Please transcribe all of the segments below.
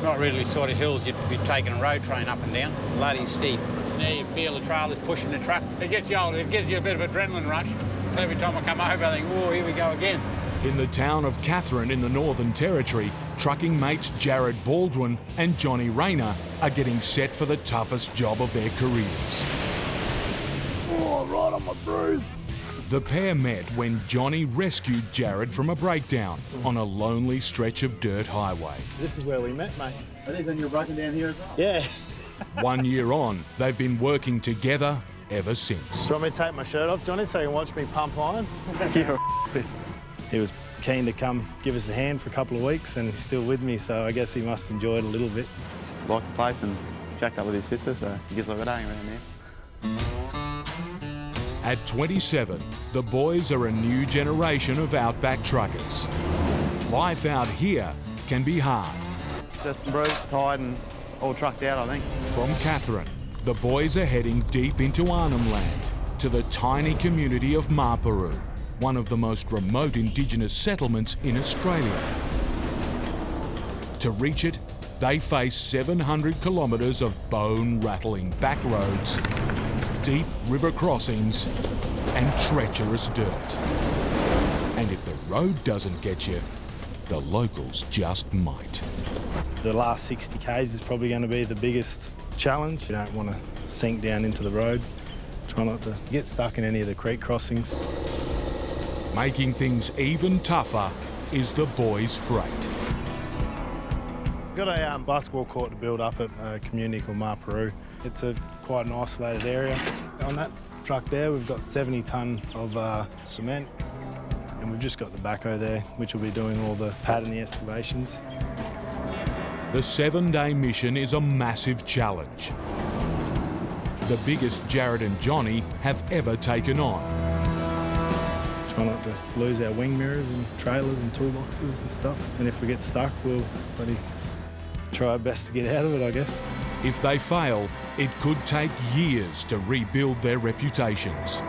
Not really the sort of hills you'd be taking a road train up and down. Bloody steep. Now you feel the trailers pushing the truck. It gets you old, it gives you a bit of adrenaline rush. Every time I come over, I think, oh, here we go again. In the town of Katherine in the Northern Territory, trucking mates Jared Baldwin and Johnny Rayner are getting set for the toughest job of their careers. Oh, right on my bruise. The pair met when Johnny rescued Jared from a breakdown on a lonely stretch of dirt highway. This is where we met, mate. I think then you're broken down here as well? Yeah. 1 year on, they've been working together ever since. Do you want me to take my shirt off, Johnny, so you can watch me pump iron? He was keen to come give us a hand for a couple of weeks, and he's still with me, so I guess he must enjoy it a little bit. Liked the place and jacked up with his sister, so he gets like a day around there. At 27, the boys are a new generation of Outback Truckers. Life out here can be hard. Just bruised, tired and all trucked out, I think. From Katherine, the boys are heading deep into Arnhem Land to the tiny community of Maparu, one of the most remote Indigenous settlements in Australia. To reach it, they face 700 kilometres of bone-rattling back roads, deep river crossings and treacherous dirt. And if the road doesn't get you, the locals just might. The last 60 k's is probably going to be the biggest challenge. You don't want to sink down into the road. Try not to get stuck in any of the creek crossings. Making things even tougher is the boys' freight. We've got a basketball court to build up at a community called Maparu. It's quite an isolated area. On that truck there, we've got 70 tonne of cement, and we've just got the backhoe there, which will be doing all the pad and the excavations. The 7-day mission is a massive challenge. The biggest Jared and Johnny have ever taken on. Try not to lose our wing mirrors and trailers and toolboxes and stuff. And if we get stuck, we'll bloody try our best to get out of it, I guess. If they fail, it could take years to rebuild their reputations.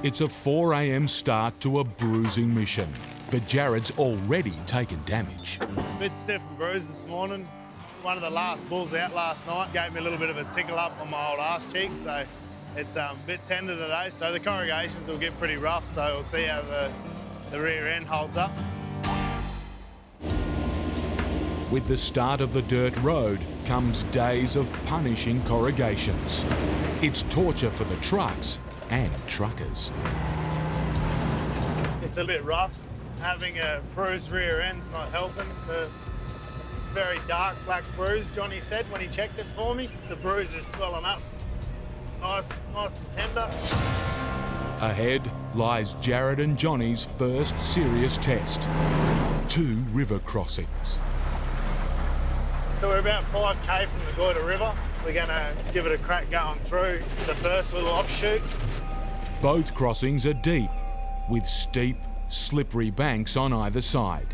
It's a 4 a.m. start to a bruising mission, but Jared's already taken damage. A bit stiff and bruised this morning. One of the last bulls out last night gave me a little bit of a tickle up on my old arse cheek, so it's a bit tender today. So the corrugations will get pretty rough, so we'll see how the rear end holds up. With the start of the dirt road comes days of punishing corrugations. It's torture for the trucks and truckers. It's a bit rough. Having a bruised rear end's not helping. The very dark black bruise, Johnny said when he checked it for me. The bruise is swelling up. Nice and tender. Ahead lies Jared and Johnny's first serious test. 2 river crossings. So we're about 5k from the Goyder River. We're going to give it a crack going through the first little offshoot. Both crossings are deep, with steep, slippery banks on either side.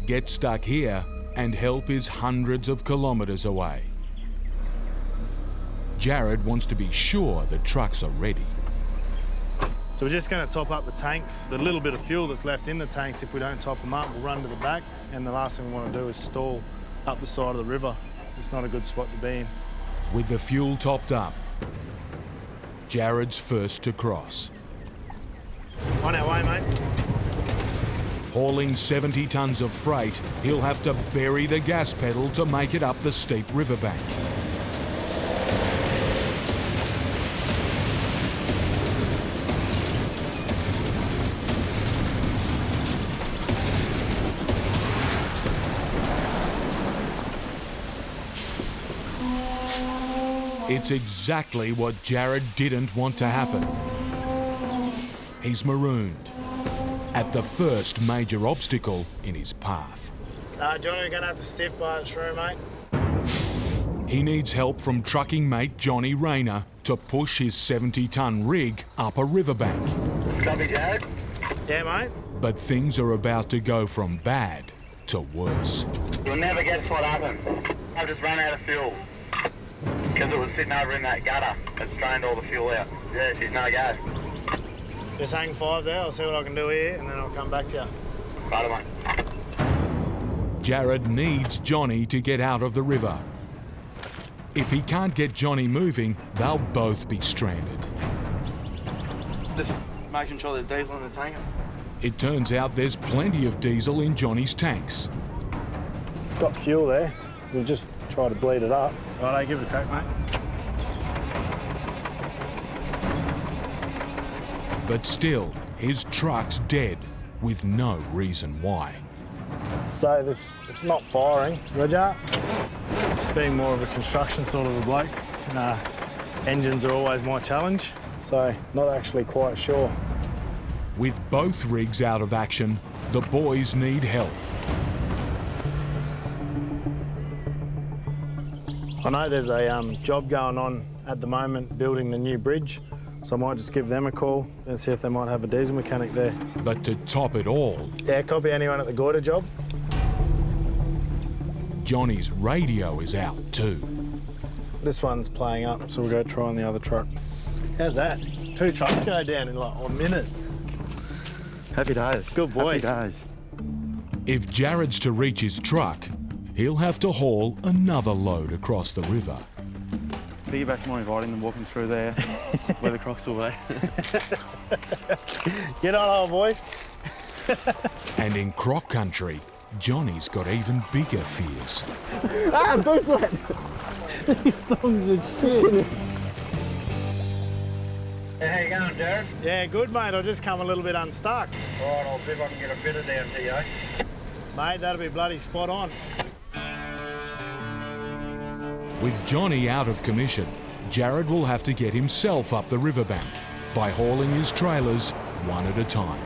Get stuck here and help is hundreds of kilometres away. Jared wants to be sure the trucks are ready. So we're just going to top up the tanks. The little bit of fuel that's left in the tanks, if we don't top them up, we'll run to the back. And the last thing we want to do is stall up the side of the river. It's not a good spot to be in. With the fuel topped up, Jared's first to cross. On our way, mate. Hauling 70 tonnes of freight, he'll have to bury the gas pedal to make it up the steep riverbank. It's exactly what Jared didn't want to happen. He's marooned at the first major obstacle in his path. Johnny, we're going to have to stiff bar it through, mate. He needs help from trucking mate Johnny Rayner to push his 70-tonne rig up a riverbank. Copy, Jared. Yeah, mate. But things are about to go from bad to worse. You'll never guess what happened. I've just run out of fuel. Because it was sitting over in that gutter. It's drained all the fuel out. Yeah, she's no go. Just hang 5 there. I'll see what I can do here, and then I'll come back to you. Right, mate. Jared needs Johnny to get out of the river. If he can't get Johnny moving, they'll both be stranded. Just making sure there's diesel in the tank. It turns out there's plenty of diesel in Johnny's tanks. It's got fuel there. We'll just try to bleed it up. Righto, give it a crack, mate. But still, his truck's dead, with no reason why. So it's not firing, Roger. Being more of a construction sort of a bloke, engines are always my challenge, so not actually quite sure. With both rigs out of action, the boys need help. I know there's a job going on at the moment building the new bridge, so I might just give them a call and see if they might have a diesel mechanic there. But to top it all, Yeah, copy anyone at the Gorda job. Johnny's radio is out too. This one's playing up, so we'll go try on the other truck. How's that? 2 trucks go down in like a minute. Happy days. Good boy. Happy days. If Jared's to reach his truck, he'll have to haul another load across the river. Piggyback's more inviting than walking through there where the crocs will be. Get on, old boy. And in croc country, Johnny's got even bigger fears. Boots wet. These songs are shit. Hey, how you going, Jared? Yeah, good, mate. I just come a little bit unstuck. All right, I'll see if I can get a fitter down to you. Mate, that'll be bloody spot on. With Johnny out of commission, Jared will have to get himself up the riverbank by hauling his trailers one at a time.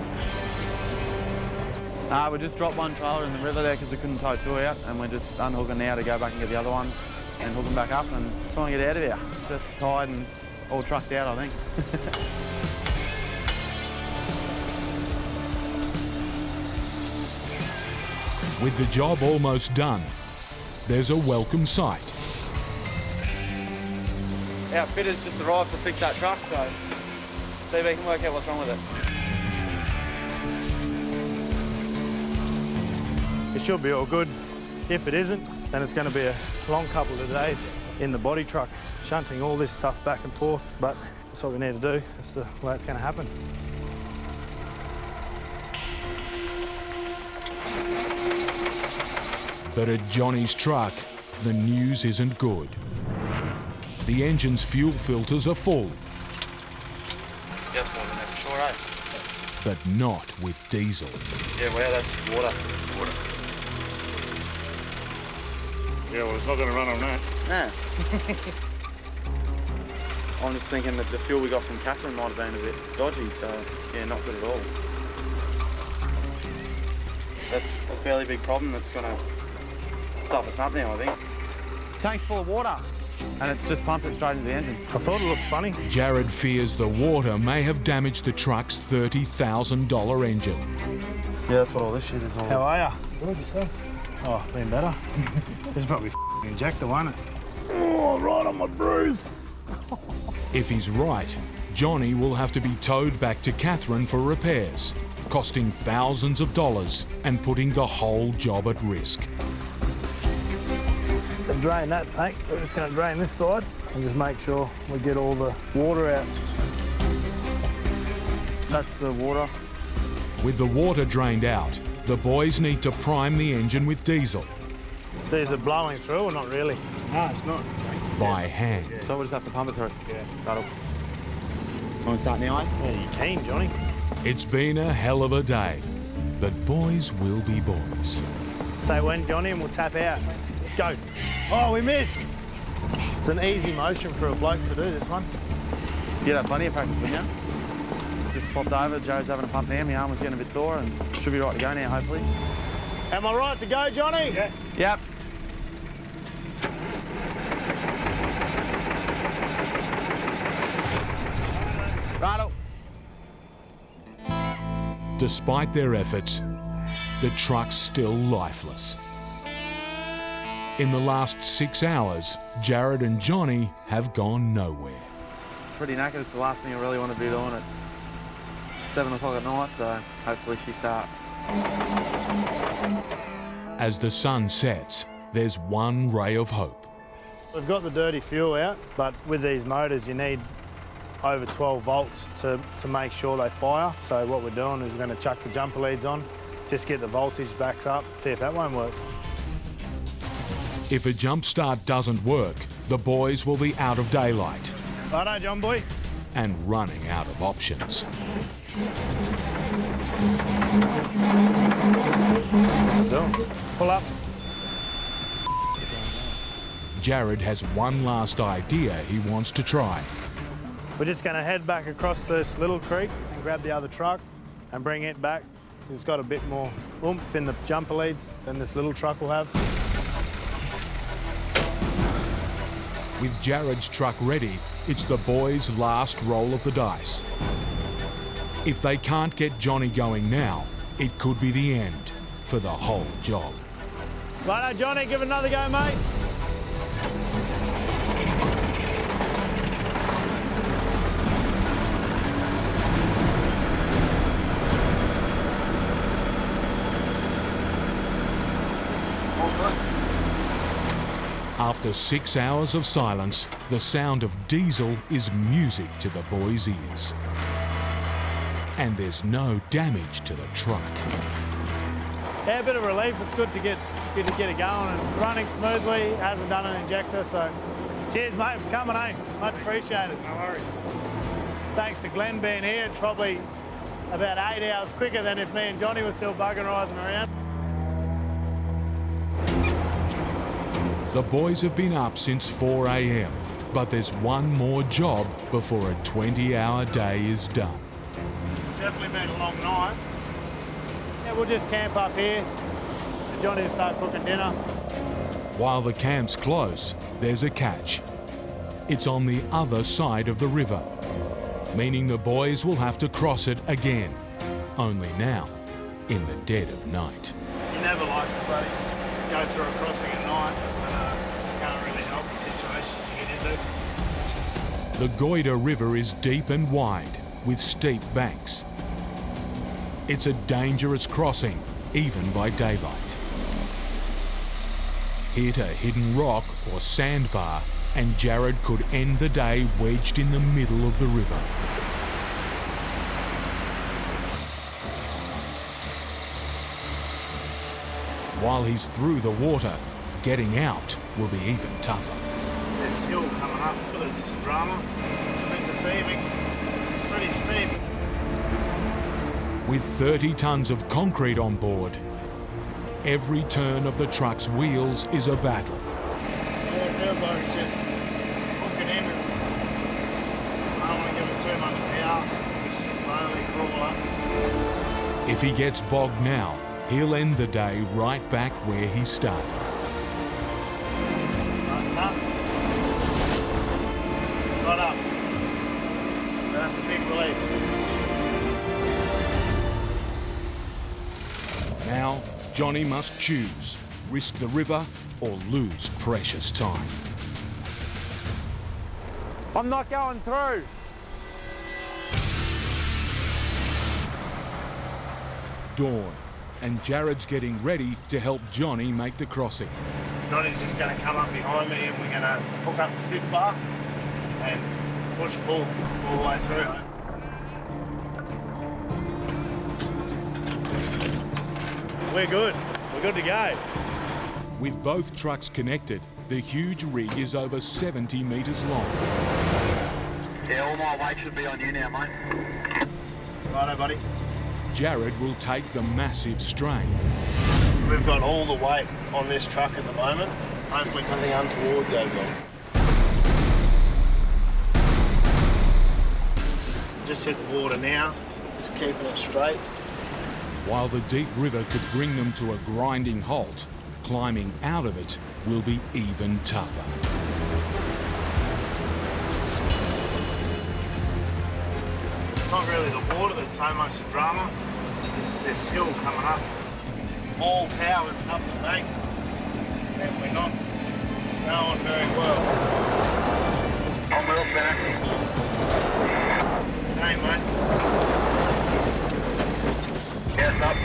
We just dropped one trailer in the river there because we couldn't tow 2 out, and we're just unhooking now to go back and get the other one and hook them back up and try and get out of there. Just tired and all trucked out, I think. With the job almost done, there's a welcome sight. Our fitters just arrived to fix that truck, so see if we can work out what's wrong with it. It should be all good. If it isn't, then it's going to be a long couple of days in the body truck, shunting all this stuff back and forth. But that's what we need to do. That's the way it's going to happen. But at Johnny's truck, the news isn't good. The engine's fuel filters are full, That's more than that for sure, eh? but not with diesel. Yeah, well, that's water. Yeah, well, it's not going to run on that. Nah. I'm just thinking that the fuel we got from Catherine might have been a bit dodgy, so yeah, not good at all. That's a fairly big problem that's going to stop us up now, I think. Tank's full of water, and it's just pumped it straight into the engine. I thought it looked funny. Jared fears the water may have damaged the truck's $30,000 engine. Yeah, that's what all this shit is all. How are ya? Good, yourself? Oh, been better. This is probably injector, won't it? Oh, right on my bruise. If he's right, Johnny will have to be towed back to Catherine for repairs, costing thousands of dollars and putting the whole job at risk. To drain that tank, so we're just going to drain this side and just make sure we get all the water out. That's the water. With the water drained out, the boys need to prime the engine with diesel These are blowing through or not really? No, it's not. by hand. So we'll just have to pump it through. Yeah. That'll. Want to start now, eh? Yeah, you keen, Johnny? It's been a hell of a day, but boys will be boys. Say when, Johnny, and we'll tap out. Go. Oh, we missed. It's an easy motion for a bloke to do, this one. You'd have plenty of practice, wouldn't you? Just swapped over, Jared's having a pump now, my arm was getting a bit sore and should be right to go now, hopefully. Am I right to go, Johnny? Yeah. Yep. Righto. Despite their efforts, the truck's still lifeless. In the last 6 hours, Jared and Johnny have gone nowhere. Pretty knackered, it's the last thing I really want to be doing at 7 o'clock at night, so hopefully she starts. As the sun sets, there's one ray of hope. We've got the dirty fuel out, but with these motors you need over 12 volts to make sure they fire. So what we're doing is we're going to chuck the jumper leads on, just get the voltage back up, see if that won't work. If a jump start doesn't work, the boys will be out of daylight Righto, John boy. and running out of options. Pull up. Jared has one last idea he wants to try. We're just going to head back across this little creek and grab the other truck and bring it back. It's got a bit more oomph in the jumper leads than this little truck will have. With Jared's truck ready, it's the boys' last roll of the dice. If they can't get Johnny going now, it could be the end for the whole job. Righto, Johnny, give it another go, mate. After 6 hours of silence, the sound of diesel is music to the boys' ears. And there's no damage to the truck. Yeah, a bit of relief. It's good to get it going, and it's running smoothly. It hasn't done an injector, so cheers, mate, for coming, eh? Much appreciated. No worries. Thanks to Glenn being here. It's probably about 8 hours quicker than if me and Johnny were still bugging rising around. The boys have been up since 4 a.m, but there's one more job before a 20-hour day is done. Definitely been a long night. Yeah, we'll just camp up here and Johnny will start cooking dinner. While the camp's close, there's a catch. It's on the other side of the river, meaning the boys will have to cross it again, only now in the dead of night. You never like to bloody go through a crossing at night, but can't really help the situations you get into. The Goyder River is deep and wide, with steep banks. It's a dangerous crossing, even by daylight. Hit a hidden rock or sandbar, and Jared could end the day wedged in the middle of the river. While he's through the water, getting out will be even tougher. This hill coming up, look at this drama. It's a bit deceiving. It's pretty steep. With 30 tonnes of concrete on board, every turn of the truck's wheels is a battle. Yeah, it feels like it's just hooking in. I don't want to give it too much power. Just slowly crawl up. If he gets bogged now, he'll end the day right back where he started. Right up. Right up. That's a big relief. Now, Johnny must choose, risk the river or lose precious time. I'm not going through. Dawn, and Jared's getting ready to help Johnny make the crossing. Johnny's just going to come up behind me and we're going to hook up the stiff bar and push pull all the way through. We're good. We're good to go. With both trucks connected, the huge rig is over 70 metres long. Yeah, all my weight should be on you now, mate. Righto, buddy. Jared will take the massive strain. We've got all the weight on this truck at the moment. Hopefully nothing untoward goes on. Just hit the water now, just keeping it straight. While the deep river could bring them to a grinding halt, climbing out of it will be even tougher. It's not really the water that's so much the drama. It's this hill coming up. All power's up the bank. And we're not going very well. On wheel spinner. Same, mate. Yes, up.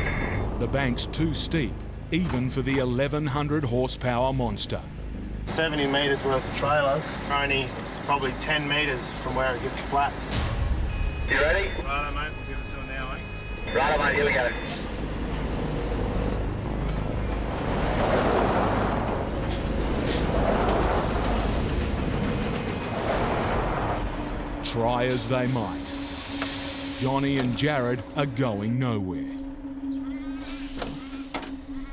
The bank's too steep, even for the 1,100 horsepower monster. 70 metres worth of trailers, only probably 10 metres from where it gets flat. You ready? Righto, mate, we'll give it to it now, eh? Righto, mate, here we go. Try as they might, Johnny and Jared are going nowhere.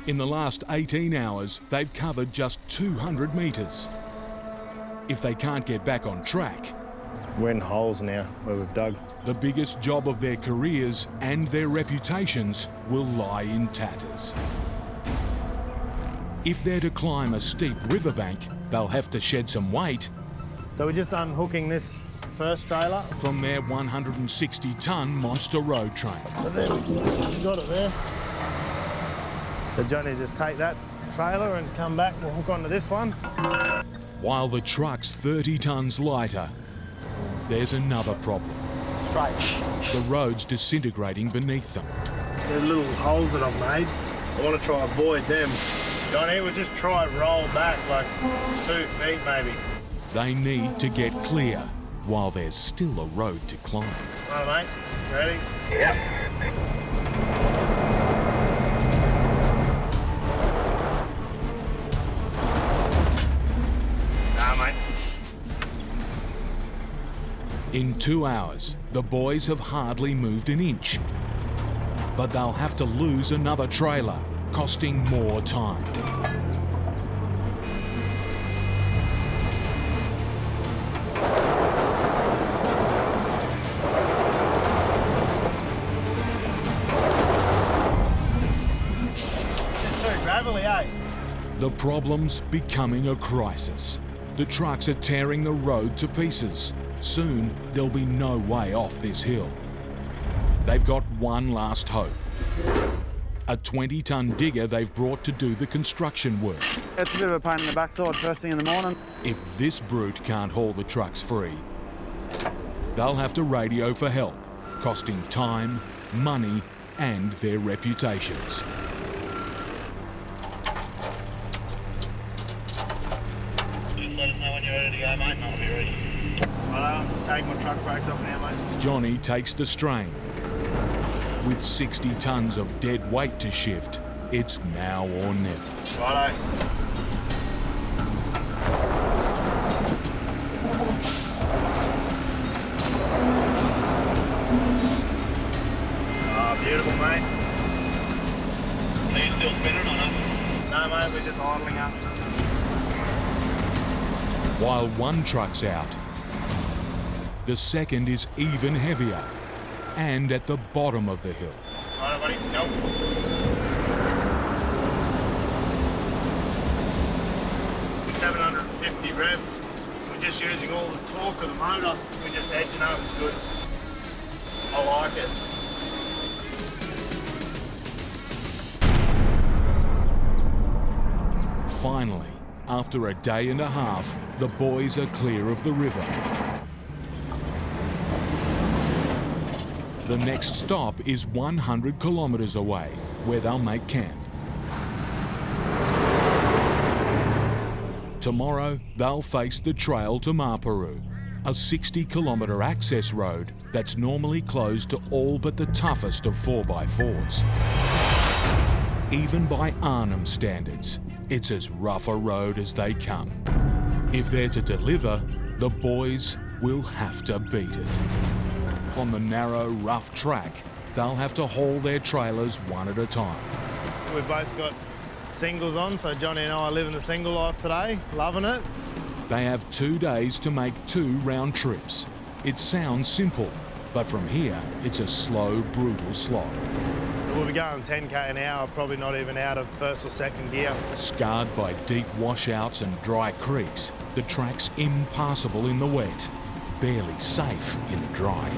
In the last 18 hours, they've covered just 200 metres. If they can't get back on track, We're in holes now where we've dug. the biggest job of their careers and their reputations will lie in tatters. If they're to climb a steep riverbank, they'll have to shed some weight So we're just unhooking this first trailer. from their 160-tonne monster road train. So there we go. We've got it there. So Johnny, just take that trailer and come back. We'll hook onto this one. While the truck's 30 tonnes lighter, there's another problem. Straight. The road's disintegrating beneath them. There's little holes that I've made. I want to try avoid them. Johnny, we'll just try roll back like 2 feet maybe. They need to get clear while there's still a road to climb. Right, mate. Ready? Yep. Mate. In 2 hours, the boys have hardly moved an inch. But they'll have to lose another trailer, costing more time. It's too gravelly, eh? The problem's becoming a crisis. The trucks are tearing the road to pieces. Soon, there'll be no way off this hill. They've got one last hope. A 20-tonne digger they've brought to do the construction work. It's a bit of a pain in the backside first thing in the morning. If this brute can't haul the trucks free, they'll have to radio for help, costing time, money, and their reputations. Just let us know when you're ready to go, mate, and I'll be ready. I'll just take my truck brakes off now, mate. Johnny takes the strain. With 60 tonnes of dead weight to shift, it's now or never. Righto. Oh, beautiful, mate. Are you still spinning or not? No, mate, we're just idling up. While one truck's out, the second is even heavier and at the bottom of the hill. Righto, buddy. Nope. $750 revs. We're just using all the torque of the motor. We're just edging up. It's good. I like it. Finally, after a day and a half, the boys are clear of the river. The next stop is 100 kilometres away, where they'll make camp. Tomorrow, they'll face the trail to Maparu, a 60-kilometre access road that's normally closed to all but the toughest of 4x4s. Even by Arnhem standards, it's as rough a road as they come. If they're to deliver, the boys will have to beat it. On the narrow, rough track, they'll have to haul their trailers one at a time. We've both got singles on, so Johnny and I are living the single life today, loving it. They have 2 days to make 2 round trips. It sounds simple, but from here, it's a slow, brutal slog. We'll be going 10k an hour, probably not even out of first or second gear. Scarred by deep washouts and dry creeks, the track's impassable in the wet, barely safe in the dry.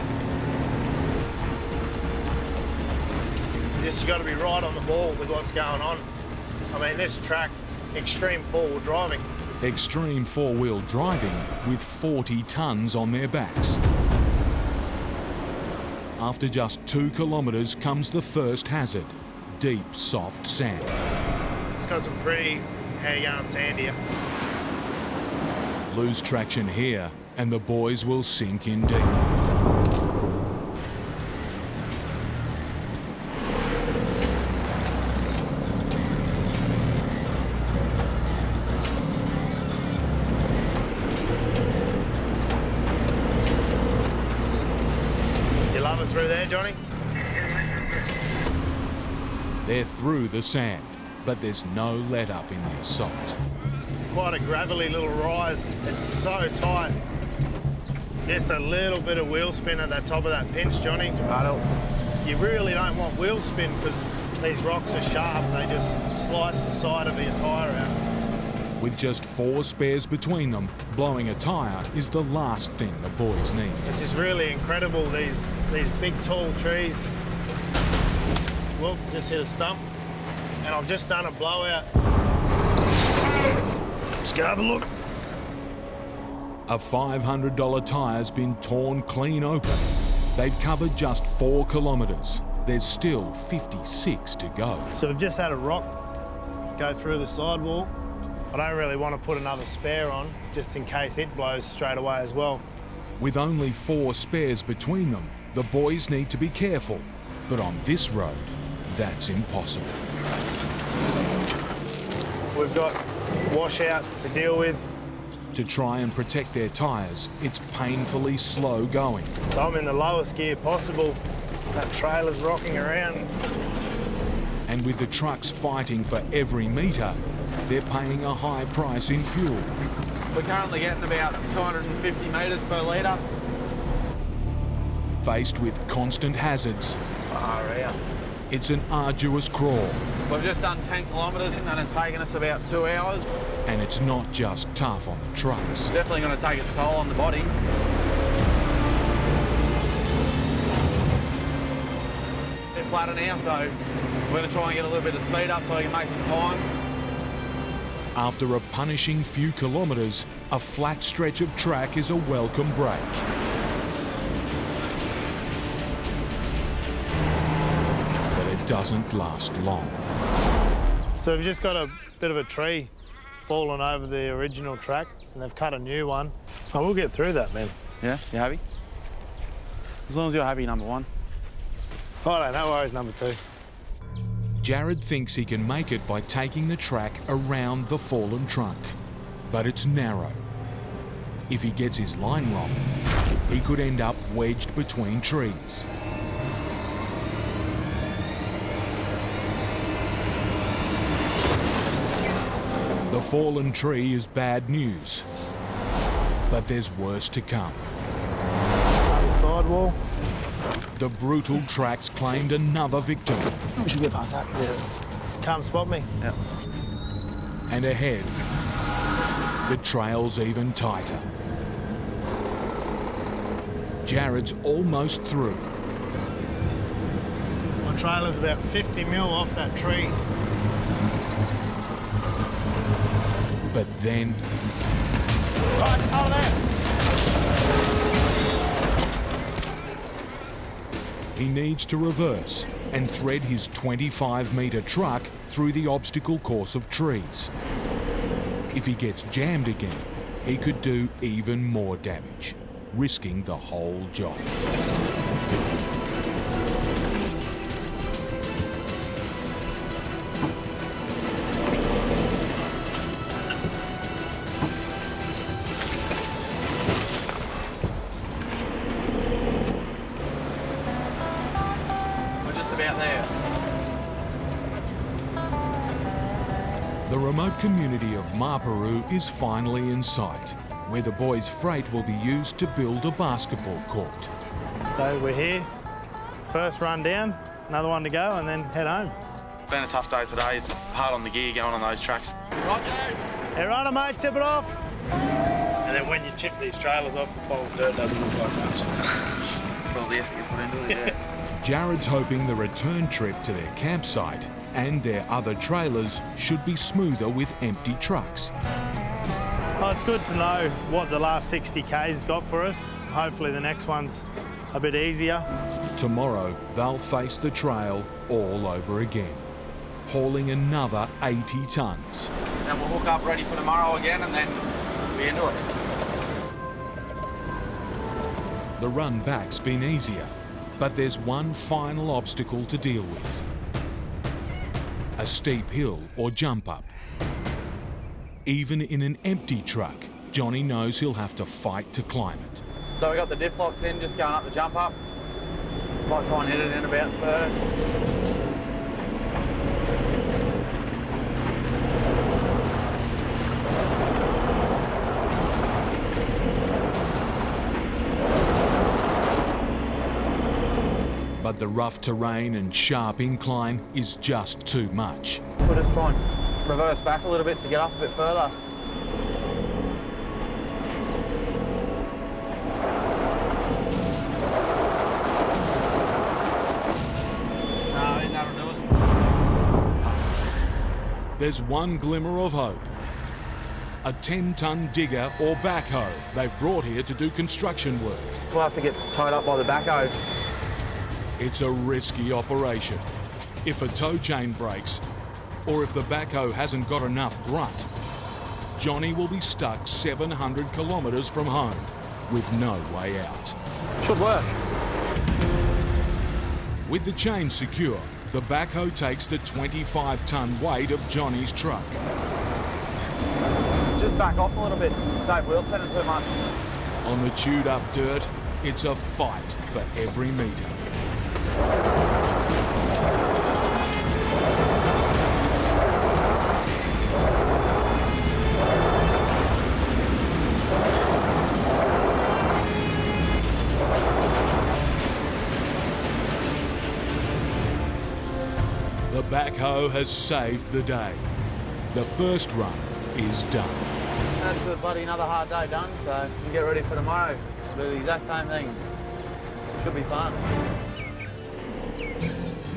Just got to be right on the ball with what's going on. I mean, this track, extreme four-wheel driving. Extreme four-wheel driving with 40 tonnes on their backs. After just 2 kilometres comes the first hazard, deep, soft sand. got some pretty, how you going, sand here. Lose traction here, and the boys will sink in deep. You love it through there, Johnny? They're through the sand, but there's no let-up in the assault. Quite a gravelly little rise. It's so tight. Just a little bit of wheel spin at the top of that pinch, Johnny. You really don't want wheel spin because these rocks are sharp. They just slice the side of your tyre out. With just 4 spares between them, blowing a tyre is the last thing the boys need. This is really incredible, these big tall trees. Well, just hit a stump, and I've just done a blowout. Let's go have a look. A $500 tyre's been torn clean open. They've covered just 4 kilometres. There's still 56 to go. So we've just had a rock go through the sidewall. I don't really want to put another spare on, just in case it blows straight away as well. With only 4 spares between them, the boys need to be careful. But on this road, that's impossible. We've got washouts to deal with. To try and protect their tyres, it's painfully slow going. So I'm in the lowest gear possible. That trailer's rocking around. And with the trucks fighting for every metre, they're paying a high price in fuel. We're currently getting about 250 metres per litre. Faced with constant hazards, Far out. it's an arduous crawl. We've just done 10 kilometres and it's taken us about 2 hours. And it's not just tough on the trucks. Definitely going to take its toll on the body. They're flatter now, so we're going to try and get a little bit of speed up so we can make some time. After a punishing few kilometres, a flat stretch of track is a welcome break. But it doesn't last long. So we've just got a bit of a tree fallen over the original track, and they've cut a new one. Oh, we'll get through that, man. Yeah, you happy? As long as you're happy, number 1. Oh, no worries, number 2. Jared thinks he can make it by taking the track around the fallen trunk. But it's narrow. If he gets his line wrong, he could end up wedged between trees. The fallen tree is bad news, but there's worse to come. Another sidewall. The brutal tracks claimed another victim. We should get past that. Yeah. Can't spot me. Yeah. And ahead, the trail's even tighter. Jared's almost through. My trailer's about 50 mil off that tree. But then, Right, over there. he needs to reverse and thread his 25-metre truck through the obstacle course of trees. If he gets jammed again, he could do even more damage, risking the whole job. The remote community of Maparu is finally in sight, where the boys' freight will be used to build a basketball court. So we're here. First run down, another one to go, and then head home. It's been a tough day today. It's hard on the gear going on those tracks. Hey, righto, mate, tip it off. And then when you tip these trailers off, the pile of dirt doesn't look like much. Well, the effort you put into it, yeah. Jared's hoping the return trip to their campsite and their other trailers should be smoother with empty trucks. Oh, it's good to know what the last 60 K's got for us. Hopefully the next one's a bit easier. Tomorrow, they'll face the trail all over again. hauling another 80 tonnes. Then we'll hook up ready for tomorrow again and then be into it. The run back's been easier, but there's one final obstacle to deal with. A steep hill or jump up. Even in an empty truck, Johnny knows he'll have to fight to climb it. So we got the diff locks in, just going up the jump up. Might try and hit it in about third. But the rough terrain and sharp incline is just too much. We'll just try and reverse back a little bit to get up a bit further. No, that'll do us. There's one glimmer of hope. A 10-tonne digger or backhoe they've brought here to do construction work. We'll have to get tied up by the backhoe. It's a risky operation. If a tow chain breaks, or if the backhoe hasn't got enough grunt, Johnny will be stuck 700 kilometres from home with no way out. Should work. With the chain secure, the backhoe takes the 25-tonne weight of Johnny's truck. Just back off a little bit, save wheel spinning too much. On the chewed-up dirt, it's a fight for every metre. The backhoe has saved the day. The first run is done. That's bloody another hard day done, so we can get ready for tomorrow. Do the exact same thing. Should be fun.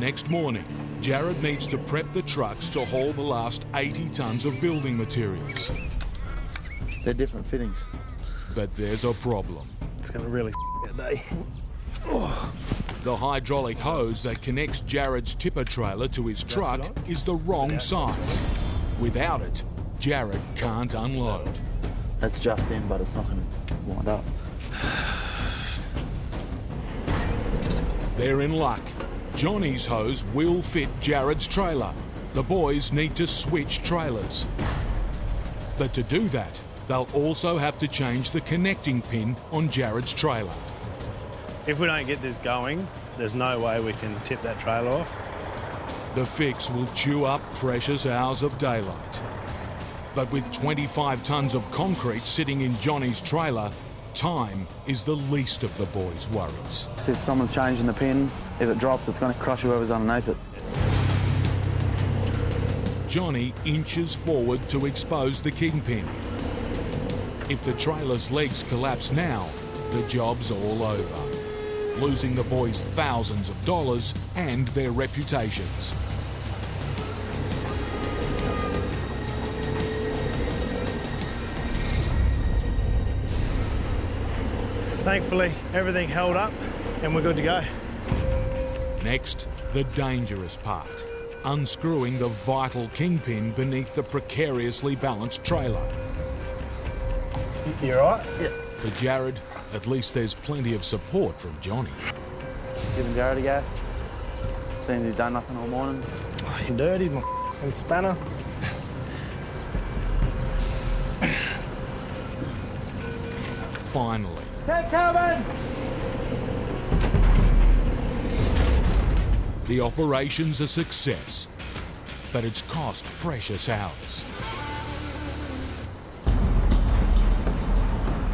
Next morning, Jared needs to prep the trucks to haul the last 80 tonnes of building materials. They're different fittings. But there's a problem. It's going to really a day. The hydraulic hose that connects Jared's tipper trailer to his truck is the wrong size. Without it, Jared can't unload. That's just in, but it's not going to wind up. They're in luck. Johnny's hose will fit Jared's trailer. The boys need to switch trailers. But to do that, they'll also have to change the connecting pin on Jared's trailer. If we don't get this going, there's no way we can tip that trailer off. The fix will chew up precious hours of daylight. But with 25 tonnes of concrete sitting in Johnny's trailer, time is the least of the boys' worries. If someone's changing the pin, if it drops, it's going to crush whoever's underneath it. Johnny inches forward to expose the kingpin. If the trailer's legs collapse now, the job's all over, losing the boys thousands of dollars and their reputations. Thankfully, everything held up and we're good to go. Next, the dangerous part, unscrewing the vital kingpin beneath the precariously balanced trailer. You all right? Yeah. For Jared, at least there's plenty of support from Johnny. Giving Jared a go. Seems he's done nothing all morning. Oh, you're dirty, my spanner. Finally, Keep coming! the operation's a success, but it's cost precious hours.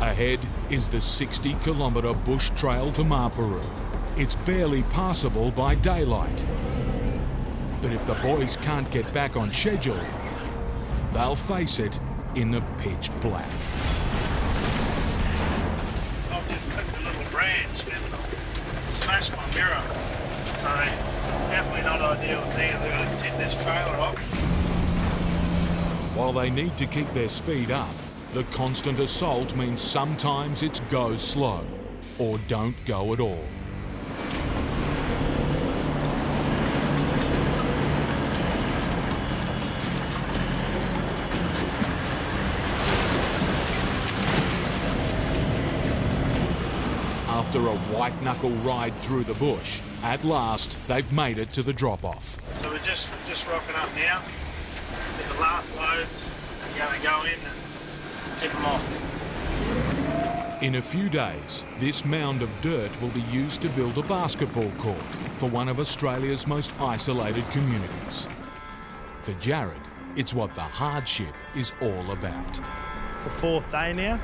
Ahead is the 60-kilometre bush trail to Maparu. It's barely passable by daylight. But if the boys can't get back on schedule, they'll face it in the pitch black. I've just clipped a little branch and smashed my mirror. So it's definitely not ideal seeing as they're going to tip this trailer off. While they need to keep their speed up, the constant assault means sometimes it's go slow or don't go at all. After a white-knuckle ride through the bush, at last they've made it to the drop-off. So we're just rocking up now with the last loads. We're going to go in and tip them off. In a few days, this mound of dirt will be used to build a basketball court for one of Australia's most isolated communities. For Jared, it's what the hardship is all about. It's the 4th day now.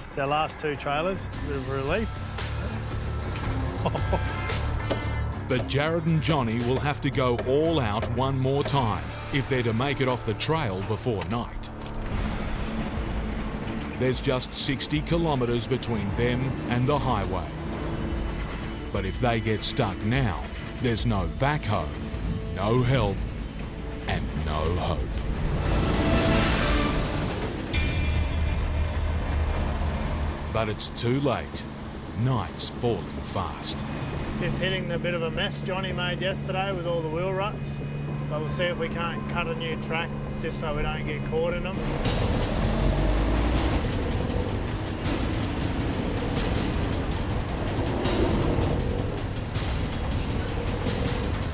It's our last 2 trailers. It's a bit of a relief. But Jared and Johnny will have to go all out one more time if they're to make it off the trail before night. There's just 60 kilometres between them and the highway. But if they get stuck now, there's no backhoe, no help, and no hope. But it's too late. Night's falling fast. Just hitting the bit of a mess Johnny made yesterday with all the wheel ruts. But we'll see if we can't cut a new track just so we don't get caught in them.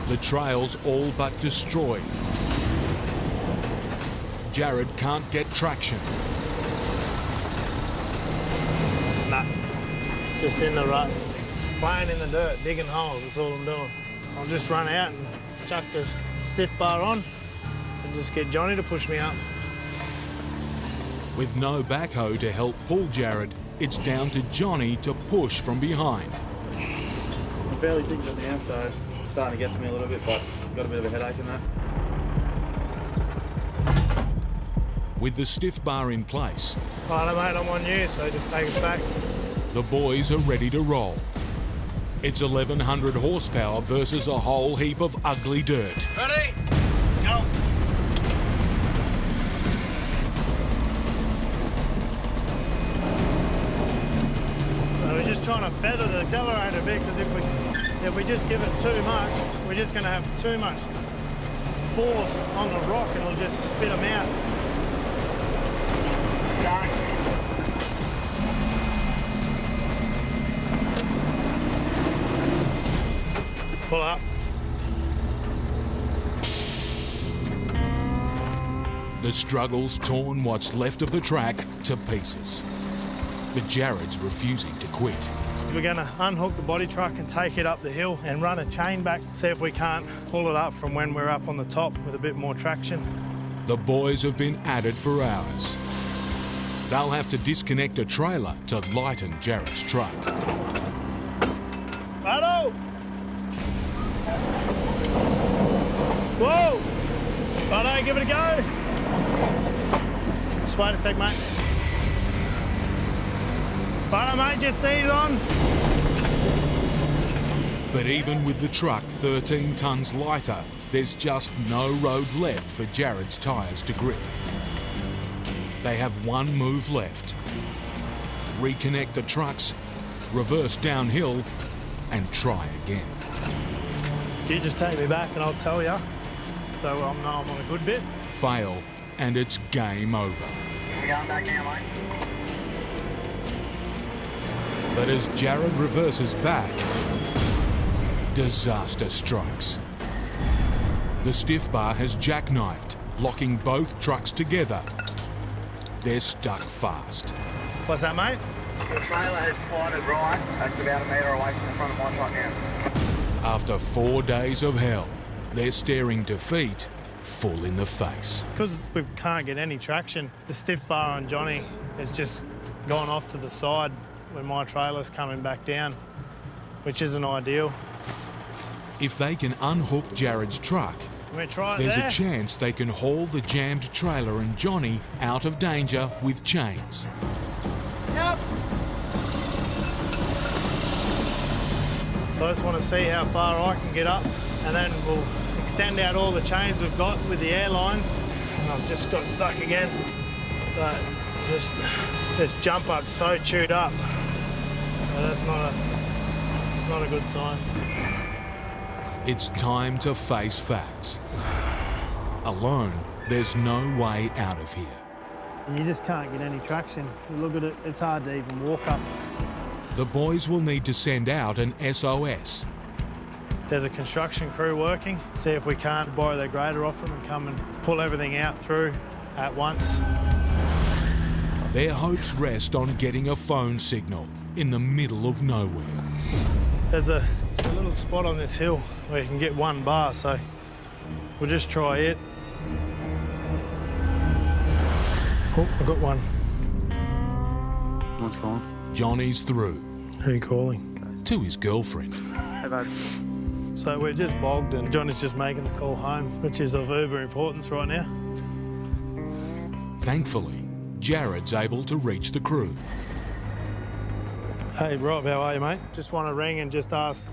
The trail's all but destroyed. Jared can't get traction. Nah, just in the ruts. Playing in the dirt, digging holes, that's all I'm doing. I'll just run out and chuck the stiff bar on and just get Johnny to push me up. With no backhoe to help pull Jared, it's down to Johnny to push from behind. I'm fairly big now, so it's starting to get to me a little bit, but I've got a bit of a headache in that. With the stiff bar in place, Right, mate, I'm on you, so just take us back. the boys are ready to roll. It's 1,100 horsepower versus a whole heap of ugly dirt. Ready? Go. So we're just trying to feather the accelerator a bit, because if we just give it too much, we're just going to have too much force on the rock and it'll just spit them out. Pull up. The struggle's torn what's left of the track to pieces. But Jared's refusing to quit. We're going to unhook the body truck and take it up the hill and run a chain back, see if we can't pull it up from when we're up on the top with a bit more traction. The boys have been at it for hours. They'll have to disconnect a trailer to lighten Jared's truck. Righto! Whoa! Righto, give it a go. Just wait a sec, mate. Righto, mate, just ease on. But even with the truck 13 tonnes lighter, there's just no road left for Jared's tyres to grip. They have one move left. Reconnect the trucks, reverse downhill, and try again. You just take me back and I'll tell you, so I know I'm on a good bit. Fail, and it's game over. We're going back now, mate. But as Jared reverses back, disaster strikes. The stiff bar has jackknifed, locking both trucks together. They're stuck fast. What's that, mate? The trailer has slided right. That's about a metre away from the front of my truck now. After 4 days of hell, they're staring defeat full in the face. Because we can't get any traction, the stiff bar on Johnny has just gone off to the side when my trailer's coming back down, which isn't ideal. If they can unhook Jared's truck, there's a chance they can haul the jammed trailer and Johnny out of danger with chains. Yep. So I just want to see how far I can get up, and then we'll extend out all the chains we've got with the airlines. And I've just got stuck again. But just this jump up so chewed up. So that's not a good sign. It's time to face facts. Alone, there's no way out of here. You just can't get any traction. You look at it, it's hard to even walk up the boys will need to send out an SOS. There's a construction crew working. See if we can't borrow their grader off them and come and pull everything out through at once. Their hopes rest on getting a phone signal in the middle of nowhere. There's a little spot on this hill where you can get one bar, so we'll just try it. Oh, I got one. What's going? Johnny's through. Who are you calling? To his girlfriend. Hey, bud. So we're just bogged and Johnny's just making the call home, which is of uber importance right now. Thankfully, Jared's able to reach the crew. Hey Rob, how are you, mate? Just want to ring and just ask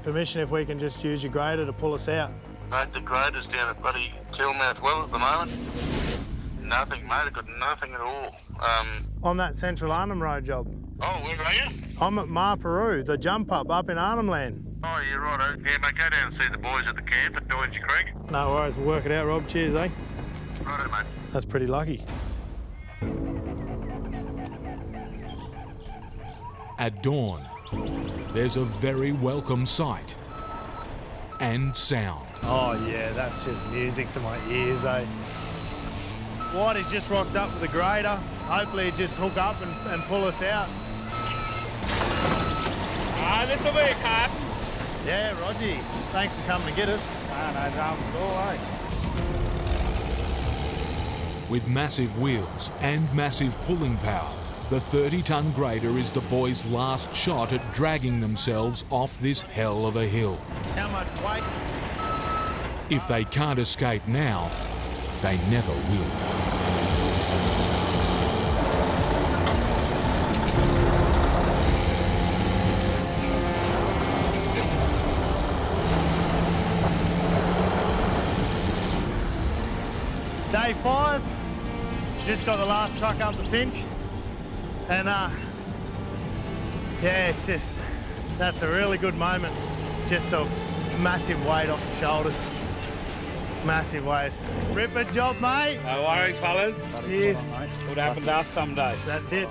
permission if we can just use your grader to pull us out. Mate, the grader's down at bloody Killmouth Well at the moment. Nothing, mate. I've got nothing at all. On that Central Arnhem Road job. Oh, where are you? I'm at Peru, the jump up in Arnhem Land. Oh, you're right. Yeah, mate, go down and see the boys at the camp at Doyensy Creek. No worries, we'll work it out, Rob. Cheers, eh? Righto, mate. That's pretty lucky. At dawn, there's a very welcome sight and sound. Oh yeah, that's just music to my ears, eh? Whitey's just rocked up with a grader. Hopefully he'll just hook up and pull us out. This will be a car. Yeah, Roger. Thanks for coming to get us. No drama at all, eh? With massive wheels and massive pulling power, the 30-ton grader is the boys' last shot at dragging themselves off this hell of a hill. How much weight? If they can't escape now, they never will. Day 5, just got the last truck up the pinch, and yeah, it's just, that's a really good moment. Just a massive weight off the shoulders, massive weight. Ripper job, mate. No worries, fellas. Cheers. Would happen to us someday. That's it.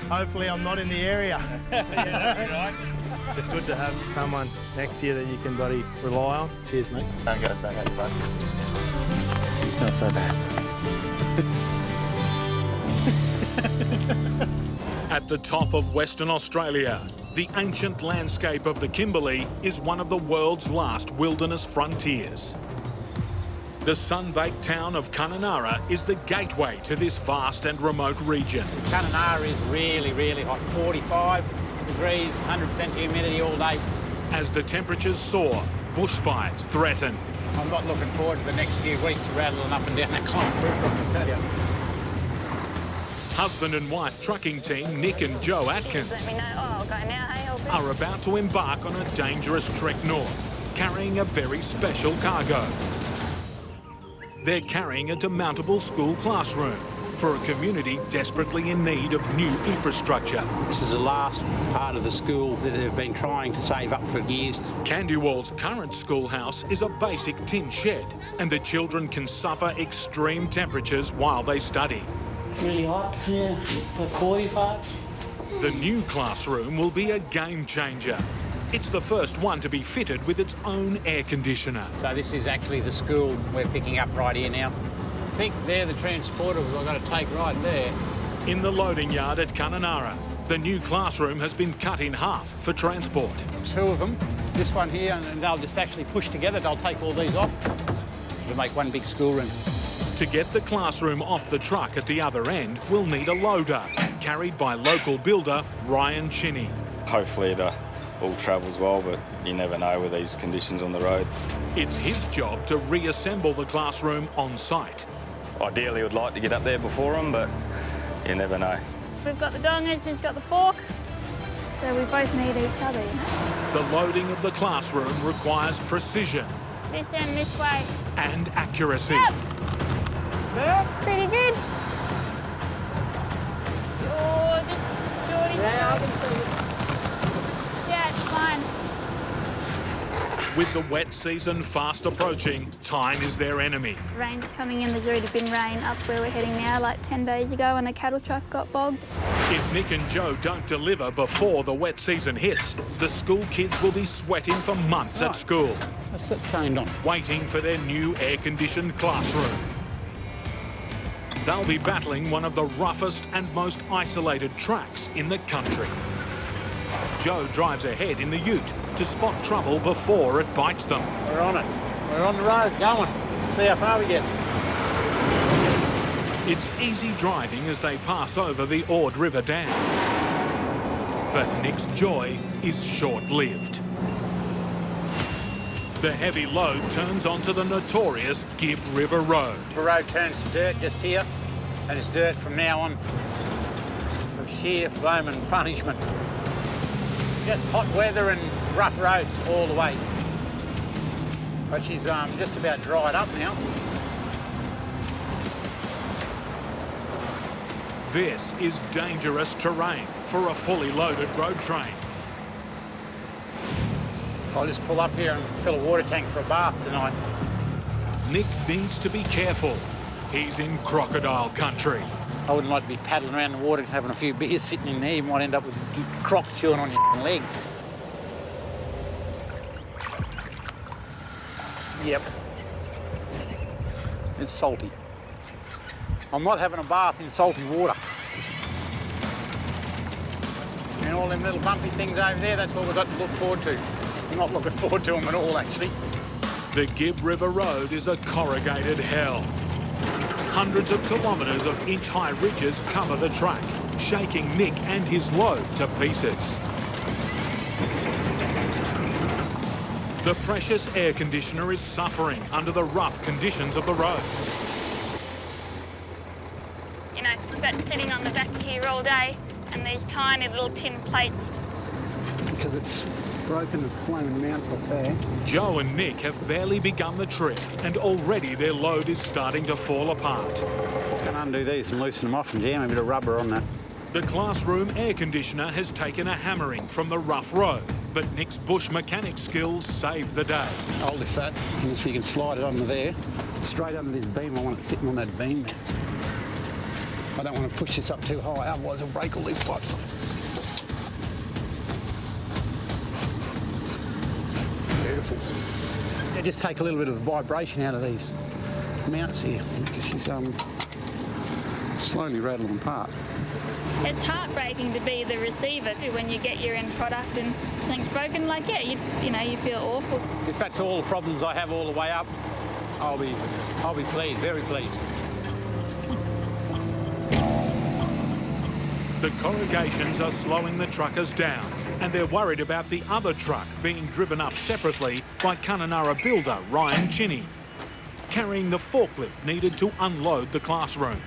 Hopefully I'm not in the area. Right. It's good to have someone next to you that you can bloody rely on. Cheers, mate. Same goes back at you, bud. It's not so bad. At the top of Western Australia, the ancient landscape of the Kimberley is one of the world's last wilderness frontiers. The sun-baked town of Kununurra is the gateway to this vast and remote region. Kununurra is really, really hot. 45 degrees, 100% humidity all day. As the temperatures soar, bushfires threaten. I'm not looking forward to the next few weeks rattling up and down that climb route, I can tell you. Husband and wife trucking team Nick and Joe Atkins Let me know. Oh, I'll go now. Hey, I'll be... are about to embark on a dangerous trek north, carrying a very special cargo. They're carrying a demountable school classroom for a community desperately in need of new infrastructure. This is the last part of the school that they've been trying to save up for years. Candywall's current schoolhouse is a basic tin shed, and the children can suffer extreme temperatures while they study. Really hot, yeah, like 45. The new classroom will be a game changer. It's the first one to be fitted with its own air conditioner. So this is actually the school we're picking up right here now. I think they're the transporters I've got to take right there. In the loading yard at Kununurra, the new classroom has been cut in half for transport. 2 of them, this one here, and they'll just actually push together. They'll take all these off to make one big schoolroom. To get the classroom off the truck at the other end, we'll need a loader, carried by local builder Ryan Chinney. Hopefully it all travels well, but you never know with these conditions on the road. It's his job to reassemble the classroom on site. Ideally, would like to get up there before them, but you never know. We've got the dongers, who's got the fork. So we both need each other, you know? The loading of the classroom requires precision This end, this way. and accuracy. Yep. Pretty good. Oh, just Geordie. Yeah, it's fine. With the wet season fast approaching, time is their enemy. Rain's coming in. There's already been rain up where we're heading now, like 10 days ago, and a cattle truck got bogged. If Nick and Joe don't deliver before the wet season hits, the school kids will be sweating for months at school. Let's sit chained on. Waiting for their new air-conditioned classroom. They'll be battling one of the roughest and most isolated tracks in the country. Joe drives ahead in the ute to spot trouble before it bites them. We're on it. We're on the road, going. Let's see how far we get. It's easy driving as they pass over the Ord River Dam. But Nick's joy is short-lived. The heavy load turns onto the notorious Gibb River Road. The road turns to dirt just here, and it's dirt from now on. Of sheer foam and punishment. Just hot weather and rough roads all the way. But she's just about dried up now. This is dangerous terrain for a fully loaded road train. I'll just pull up here and fill a water tank for a bath tonight. Nick needs to be careful. He's in crocodile country. I wouldn't like to be paddling around the water having a few beers sitting in there. You might end up with croc chewing on your leg. Yep. It's salty. I'm not having a bath in salty water. And all them little bumpy things over there, that's what we've got to look forward to. I'm not looking forward to them at all, actually. The Gibb River Road is a corrugated hell. Hundreds of kilometres of inch-high ridges cover the track, shaking Nick and his load to pieces. The precious air conditioner is suffering under the rough conditions of the road. You know, we've been sitting on the back here all day, and these tiny little tin plates. Because it's broken and flaming mounts off there. Joe and Nick have barely begun the trip, and already their load is starting to fall apart. It's going to undo these and loosen them off and jam a bit of rubber on that. The classroom air conditioner has taken a hammering from the rough road, but Nick's bush mechanic skills save the day. I'll lift that, and so you can slide it under there, straight under this beam. I want it sitting on that beam there. I don't want to push this up too high, otherwise I'll break all these pipes off. Beautiful. Yeah, just take a little bit of vibration out of these mounts here, because she's slowly rattling them apart. It's heartbreaking to be the receiver when you get your end product and things broken. Like, yeah, you feel awful. If that's all the problems I have all the way up, I'll be pleased, very pleased. The corrugations are slowing the truckers down, and they're worried about the other truck being driven up separately by Kununurra builder Ryan Chinney, carrying the forklift needed to unload the classroom.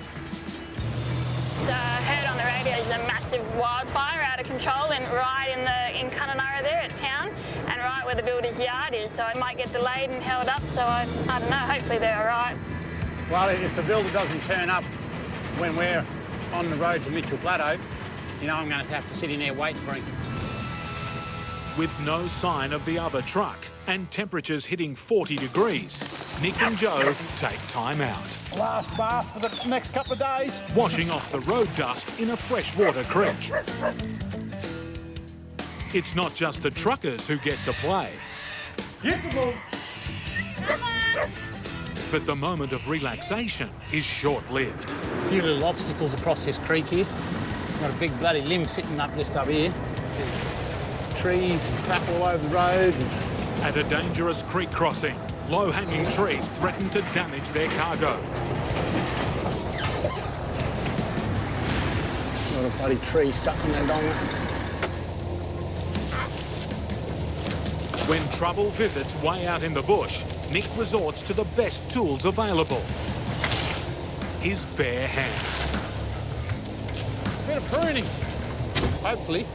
I heard on the radio there's a massive wildfire out of control in Kununurra there at town, and right where the builder's yard is, so it might get delayed and held up, so I don't know, hopefully they're all right. Well, if the builder doesn't turn up when we're on the road to Mitchell Plateau, you know I'm going to have to sit in there waiting for him. With no sign of the other truck and temperatures hitting 40 degrees, Nick and Joe take time out. Last bath for the next couple of days. Washing off the road dust in a freshwater creek. It's not just the truckers who get to play. But the moment of relaxation is short-lived. A few little obstacles across this creek here. Got a big bloody limb sitting up just up here. Trees and crap all over the road. At a dangerous creek crossing, low-hanging trees threaten to damage their cargo. Got a bloody tree stuck in that dongle. When trouble visits way out in the bush, Nick resorts to the best tools available. His bare hands. Bit of pruning, hopefully.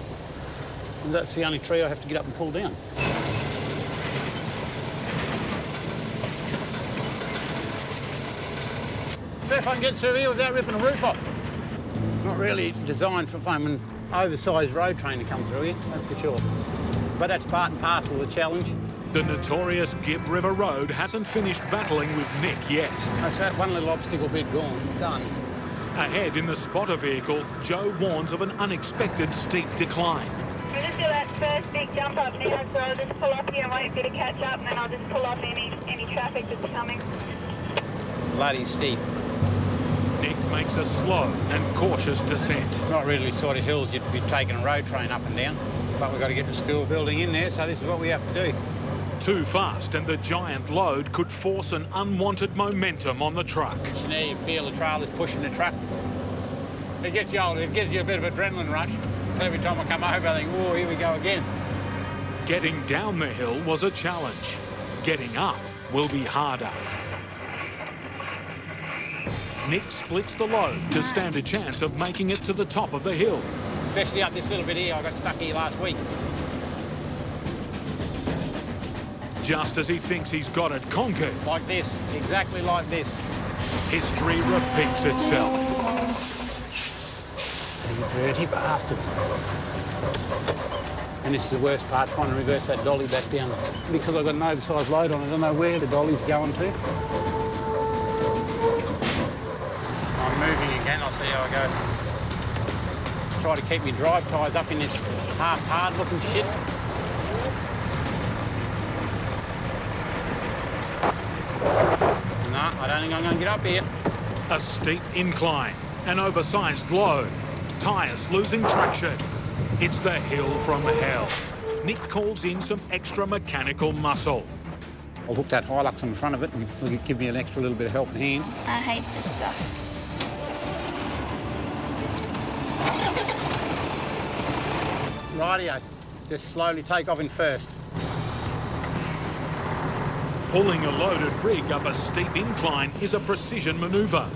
And that's the only tree I have to get up and pull down. See if I can get through here without ripping a roof off. Not really designed for an oversized road train to come through here, that's for sure. But that's part and parcel of the challenge. The notorious Gibb River Road hasn't finished battling with Nick yet. That's that one little obstacle bit gone. Done. Ahead in the spotter vehicle, Joe warns of an unexpected steep decline. We'll just do that first big jump up now, so I'll just pull up here and wait for you to catch up, and then I'll just pull off any traffic that's coming. Bloody steep. Nick makes a slow and cautious descent. Not really the sort of hills you'd be taking a road train up and down, but we've got to get the school building in there, so this is what we have to do. Too fast, and the giant load could force an unwanted momentum on the truck. You know, you feel the trailers pushing the truck. It gets you old, it gives you a bit of adrenaline rush. Every time I come over, I think, oh, here we go again. Getting down the hill was a challenge. Getting up will be harder. Nick splits the load to stand a chance of making it to the top of the hill. Especially up this little bit here, I got stuck here last week. Just as he thinks he's got it conquered. Like this, exactly like this. History repeats itself. You dirty bastard. And this is the worst part, trying to reverse that dolly back down. Because I've got an oversized load on it, I don't know where the dolly's going to. I'm moving again, I'll see how I go. Try to keep my drive tyres up in this half-hard looking shit. No, I don't think I'm going to get up here. A steep incline, an oversized load, tyres losing traction. It's the hill from hell. Nick calls in some extra mechanical muscle. I'll hook that Hilux on the front of it and it'll give me an extra little bit of helping hand. I hate this stuff. Rightio, just slowly take off in first. Pulling a loaded rig up a steep incline is a precision manoeuvre.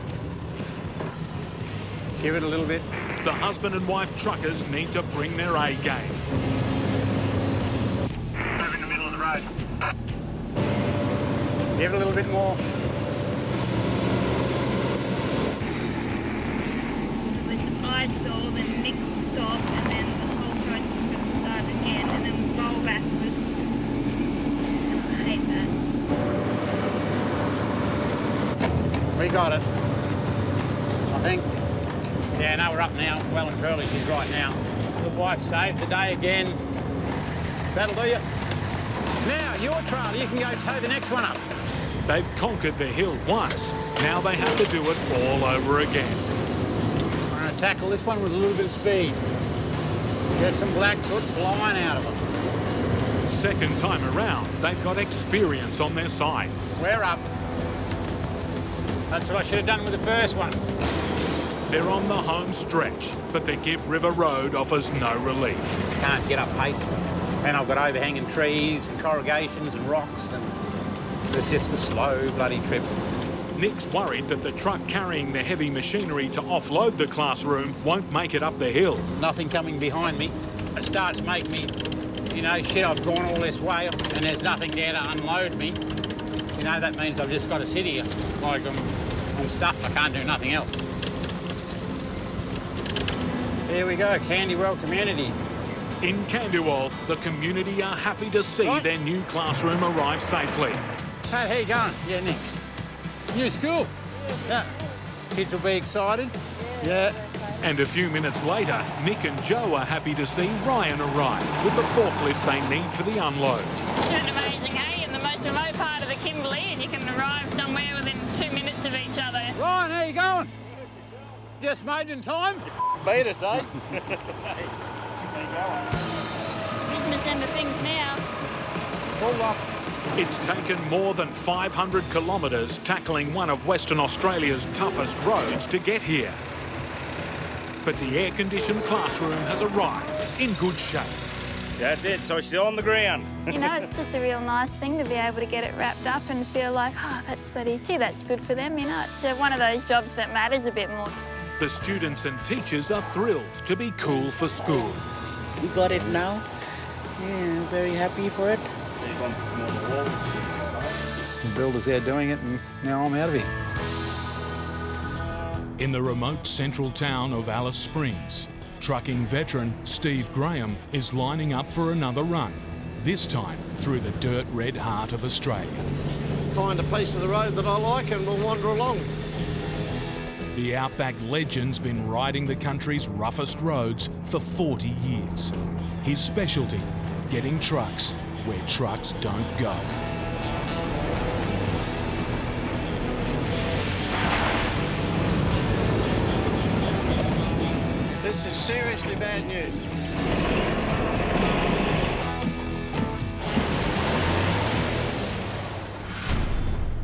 Give it a little bit. The husband and wife truckers need to bring their A game. Move in the middle of the road. Give it a little bit more. If I stall, then Nick will stop, and then the whole process will start again, and then we'll roll backwards. And I hate that. We got it. I think. Yeah, no, we're up now. Well and truly, she's right now. The wife saved the day again. That'll do you. Now, your trailer, you can go tow the next one up. They've conquered the hill once. Now they have to do it all over again. I'm going to tackle this one with a little bit of speed. Get some black soot flying out of them. Second time around, they've got experience on their side. We're up. That's what I should have done with the first one. They're on the home stretch, but the Gibb River Road offers no relief. Can't get up pace. And I've got overhanging trees and corrugations and rocks, and it's just a slow bloody trip. Nick's worried that the truck carrying the heavy machinery to offload the classroom won't make it up the hill. Nothing coming behind me. It starts making me, you know, shit, I've gone all this way and there's nothing there to unload me. You know, that means I've just got to sit here like I'm stuffed. I can't do nothing else. There we go, Candywell community. In Candywell, the community are happy to see their new classroom arrive safely. Hey, how you going? Yeah, Nick. New school? Yeah. Kids will be excited? Yeah. And a few minutes later, Nick and Joe are happy to see Ryan arrive with the forklift they need for the unload. Isn't it amazing, eh? In the most remote part of the Kimberley, and you can arrive somewhere within 2 minutes of each other. Ryan, how you going? Just made in time? Beat us, eh? Business end of things now. Full up. It's taken more than 500 kilometres tackling one of Western Australia's toughest roads to get here. But the air-conditioned classroom has arrived in good shape. That's it, so she's on the ground. You know, it's just a real nice thing to be able to get it wrapped up and feel like, oh, that's bloody, gee, that's good for them, you know. It's one of those jobs that matters a bit more. The students and teachers are thrilled to be cool for school. We got it now. Yeah, very happy for it. The builder's there doing it, and now I'm out of here. In the remote central town of Alice Springs, trucking veteran Steve Grahame is lining up for another run. this time through the dirt red heart of Australia. Find a piece of the road that I like and we'll wander along. The Outback legend's been riding the country's roughest roads for 40 years. His specialty, getting trucks where trucks don't go. This is seriously bad news.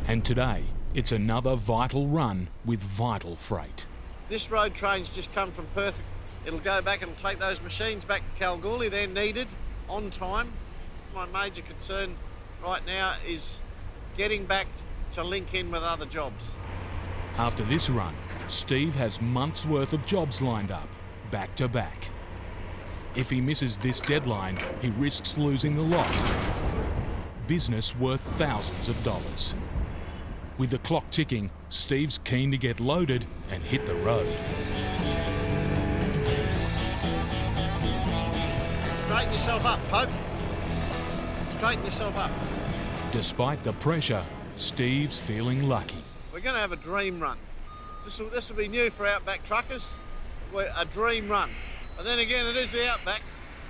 And today, it's another vital run with vital freight. This road train's just come from Perth. It'll go back and take those machines back to Kalgoorlie. They're needed on time. My major concern right now is getting back to link in with other jobs. After this run, Steve has months' worth of jobs lined up, back to back. If he misses this deadline, he risks losing the lot. Business worth thousands of dollars. With the clock ticking, Steve's keen to get loaded and hit the road. Straighten yourself up, Pope. Straighten yourself up. Despite the pressure, Steve's feeling lucky. We're going to have a dream run. This will be new for Outback Truckers. We're a dream run. But then again, it is the Outback.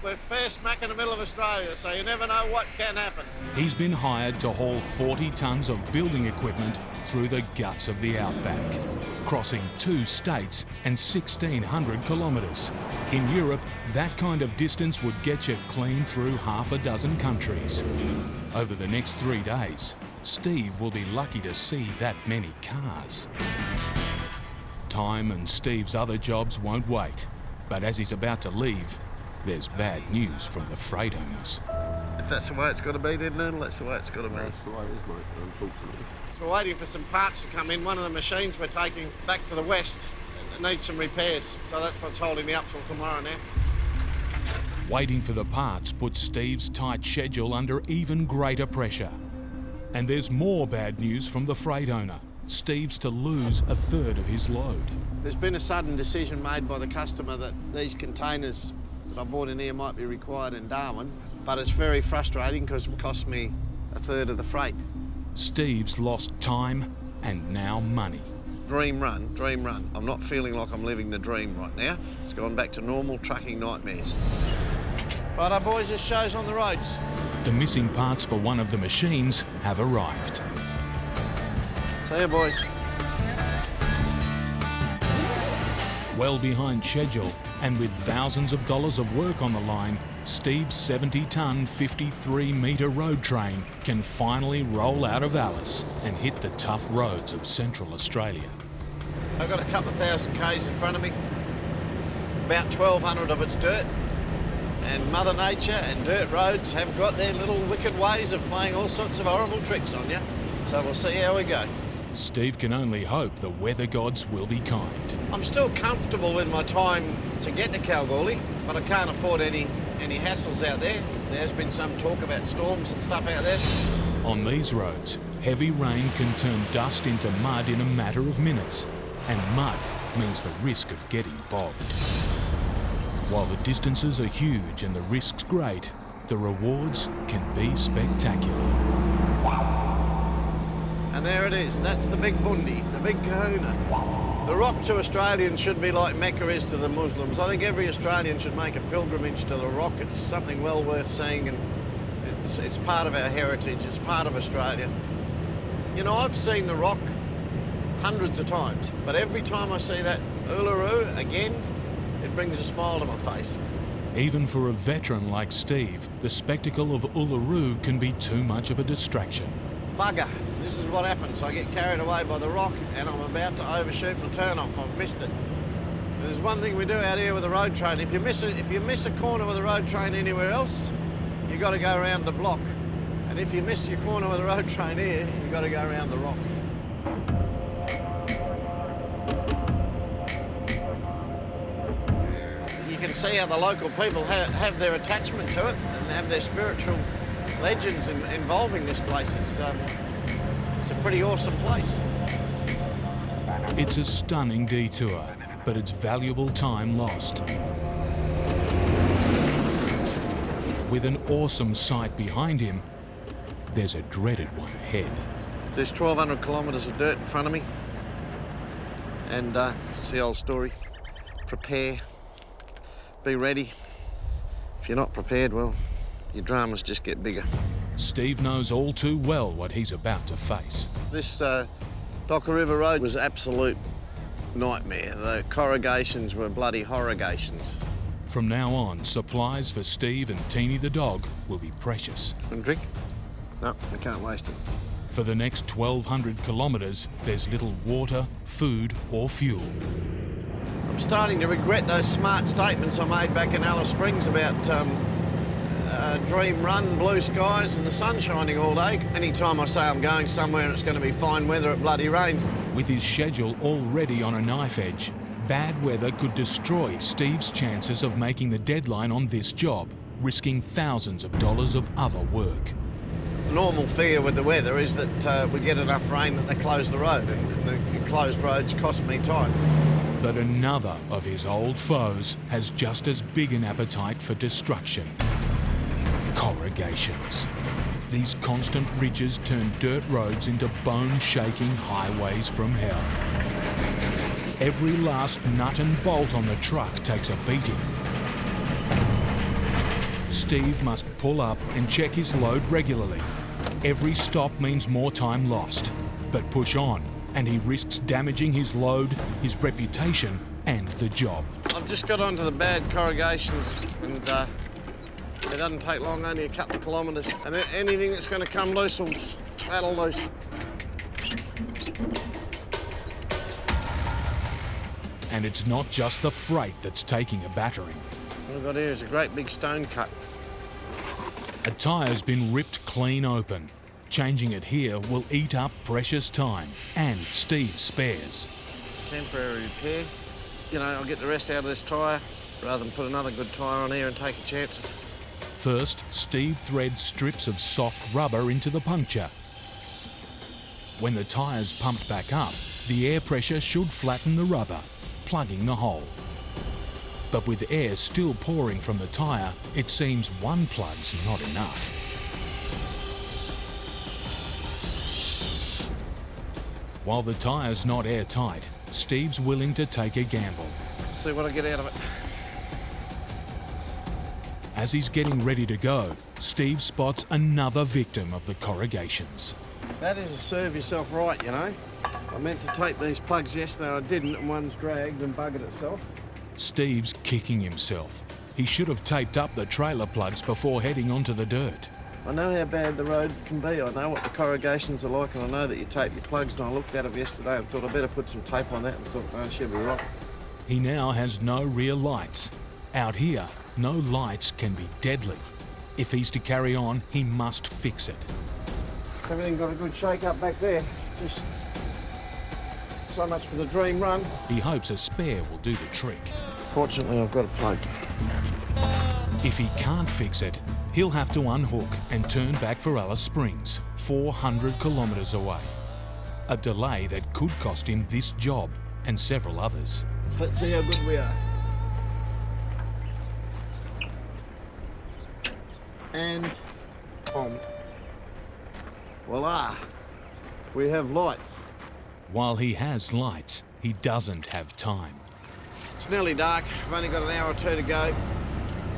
We're fair smack in the middle of Australia, so you never know what can happen. He's been hired to haul 40 tonnes of building equipment through the guts of the Outback, crossing 2 states and 1,600 kilometres. In Europe, that kind of distance would get you clean through half a dozen countries. Over the next 3 days, Steve will be lucky to see that many cars. Time and Steve's other jobs won't wait, but as he's about to leave, there's bad news from the freight owners. If that's the way it's got to be, then Noodle, that's the way it's got to be. That's the way it is, mate, unfortunately. So we're waiting for some parts to come in. One of the machines we're taking back to the west needs some repairs, so that's what's holding me up till tomorrow now. Waiting for the parts puts Steve's tight schedule under even greater pressure. And there's more bad news from the freight owner. Steve's to lose a third of his load. There's been a sudden decision made by the customer that these containers that I bought in here might be required in Darwin, but it's very frustrating because it cost me a third of the freight. Steve's lost time and now money. Dream run, dream run. I'm not feeling like I'm living the dream right now. It's gone back to normal trucking nightmares. Righto, boys, this show's on the roads. The missing parts for one of the machines have arrived. See you, boys. Well behind schedule and with thousands of dollars of work on the line, Steve's 70-tonne, 53-metre road train can finally roll out of Alice and hit the tough roads of Central Australia. I've got a couple of thousand k's in front of me. About 1,200 of it's dirt. And Mother Nature and dirt roads have got their little wicked ways of playing all sorts of horrible tricks on you. So we'll see how we go. Steve can only hope the weather gods will be kind. I'm still comfortable with my time to get to Kalgoorlie, but I can't afford any hassles out there. There's been some talk about storms and stuff out there. On these roads, heavy rain can turn dust into mud in a matter of minutes, and mud means the risk of getting bogged. While the distances are huge and the risks great, the rewards can be spectacular. And there it is, that's the big bundi, the big kahuna. The rock to Australians should be like Mecca is to the Muslims. I think every Australian should make a pilgrimage to the rock. It's something well worth seeing, and it's part of our heritage, it's part of Australia. You know, I've seen the rock hundreds of times, but every time I see that Uluru again, it brings a smile to my face. Even for a veteran like Steve, the spectacle of Uluru can be too much of a distraction. Bugger, this is what happens. I get carried away by the rock and I'm about to overshoot my turn-off. I've missed it. There's one thing we do out here with the road train. If you miss a corner with a road train anywhere else, you've got to go around the block. And if you miss your corner with a road train here, you've got to go around the rock. You can see how the local people have their attachment to it and have their spiritual legends involving this place. It's a pretty awesome place. It's a stunning detour, but it's valuable time lost. with an awesome sight behind him, there's a dreaded one ahead. There's 1,200 kilometres of dirt in front of me. And it's the old story. Prepare, be ready. If you're not prepared, well, your dramas just get bigger. Steve knows all too well what he's about to face. This Docker River Road was absolute nightmare. The corrugations were bloody horrigations. From now on, supplies for Steve and Teeny the dog will be precious. And drink? No, we can't waste it. For the next 1,200 kilometres, there's little water, food or fuel. I'm starting to regret those smart statements I made back in Alice Springs about dream run, blue skies and the sun shining all day. Anytime I say I'm going somewhere and it's going to be fine weather, it bloody rains. With his schedule already on a knife edge, bad weather could destroy Steve's chances of making the deadline on this job, risking thousands of dollars of other work. The normal fear with the weather is that we get enough rain that they close the road, and the closed roads cost me time. But another of his old foes has just as big an appetite for destruction. Corrugations. These constant ridges turn dirt roads into bone-shaking highways from hell. Every last nut and bolt on the truck takes a beating. Steve must pull up and check his load regularly. Every stop means more time lost. But push on, and he risks damaging his load, his reputation, and the job. I've just got onto the bad corrugations, and it doesn't take long, only a couple of kilometres. And anything that's going to come loose will rattle loose. And it's not just the freight that's taking a battering. What I've got here is a great big stone cut. A tyre's been ripped clean open. Changing it here will eat up precious time and Steve's spares. Temporary repair. You know, I'll get the rest out of this tyre rather than put another good tyre on here and take a chance. First, Steve threads strips of soft rubber into the puncture. When the tyre's pumped back up, the air pressure should flatten the rubber, plugging the hole. But with air still pouring from the tyre, it seems one plug's not enough. While the tyre's not airtight, Steve's willing to take a gamble. See what I get out of it. As he's getting ready to go, Steve spots another victim of the corrugations. That is to serve yourself right, you know. I meant to tape these plugs yesterday, I didn't, and one's dragged and buggered itself. Steve's kicking himself. He should have taped up the trailer plugs before heading onto the dirt. I know how bad the road can be. I know what the corrugations are like, and I know that you tape your plugs, and I looked at them yesterday and thought I better put some tape on that, and thought, no, she'll be right. He now has no rear lights. Out here, no lights can be deadly. If he's to carry on, he must fix it. Everything got a good shake up back there. Just so much for the dream run. He hopes a spare will do the trick. Fortunately, I've got a plug. If he can't fix it, he'll have to unhook and turn back for Alice Springs, 400 kilometres away. A delay that could cost him this job and several others. Let's see how good we are. And on. Voila! We have lights. While he has lights, he doesn't have time. It's nearly dark. I've only got an hour or two to go.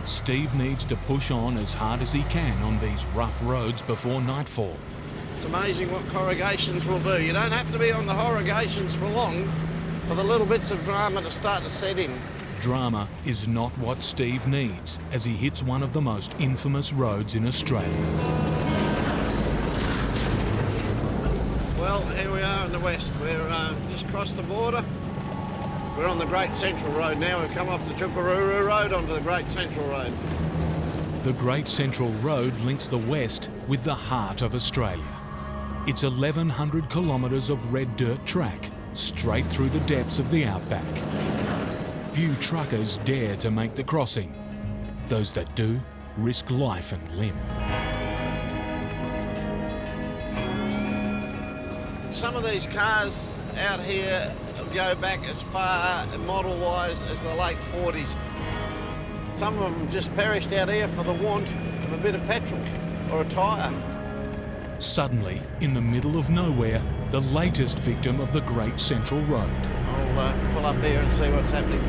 Steve needs to push on as hard as he can on these rough roads before nightfall. It's amazing what corrugations will do. You don't have to be on the corrugations for long for the little bits of drama to start to set in. Drama is not what Steve needs as he hits one of the most infamous roads in Australia. Well, here we are in the west. We're just crossed the border. We're on the Great Central Road now. We've come off the Chukaruru Road onto the Great Central Road. The Great Central Road links the west with the heart of Australia. It's 1,100 kilometres of red dirt track straight through the depths of the outback. Few truckers dare to make the crossing. Those that do risk life and limb. Some of these cars out here go back as far, model-wise, as the late 40s. Some of them just perished out here for the want of a bit of petrol or a tyre. Suddenly, in the middle of nowhere, the latest victim of the Great Central Road. I'll pull up here and see what's happening.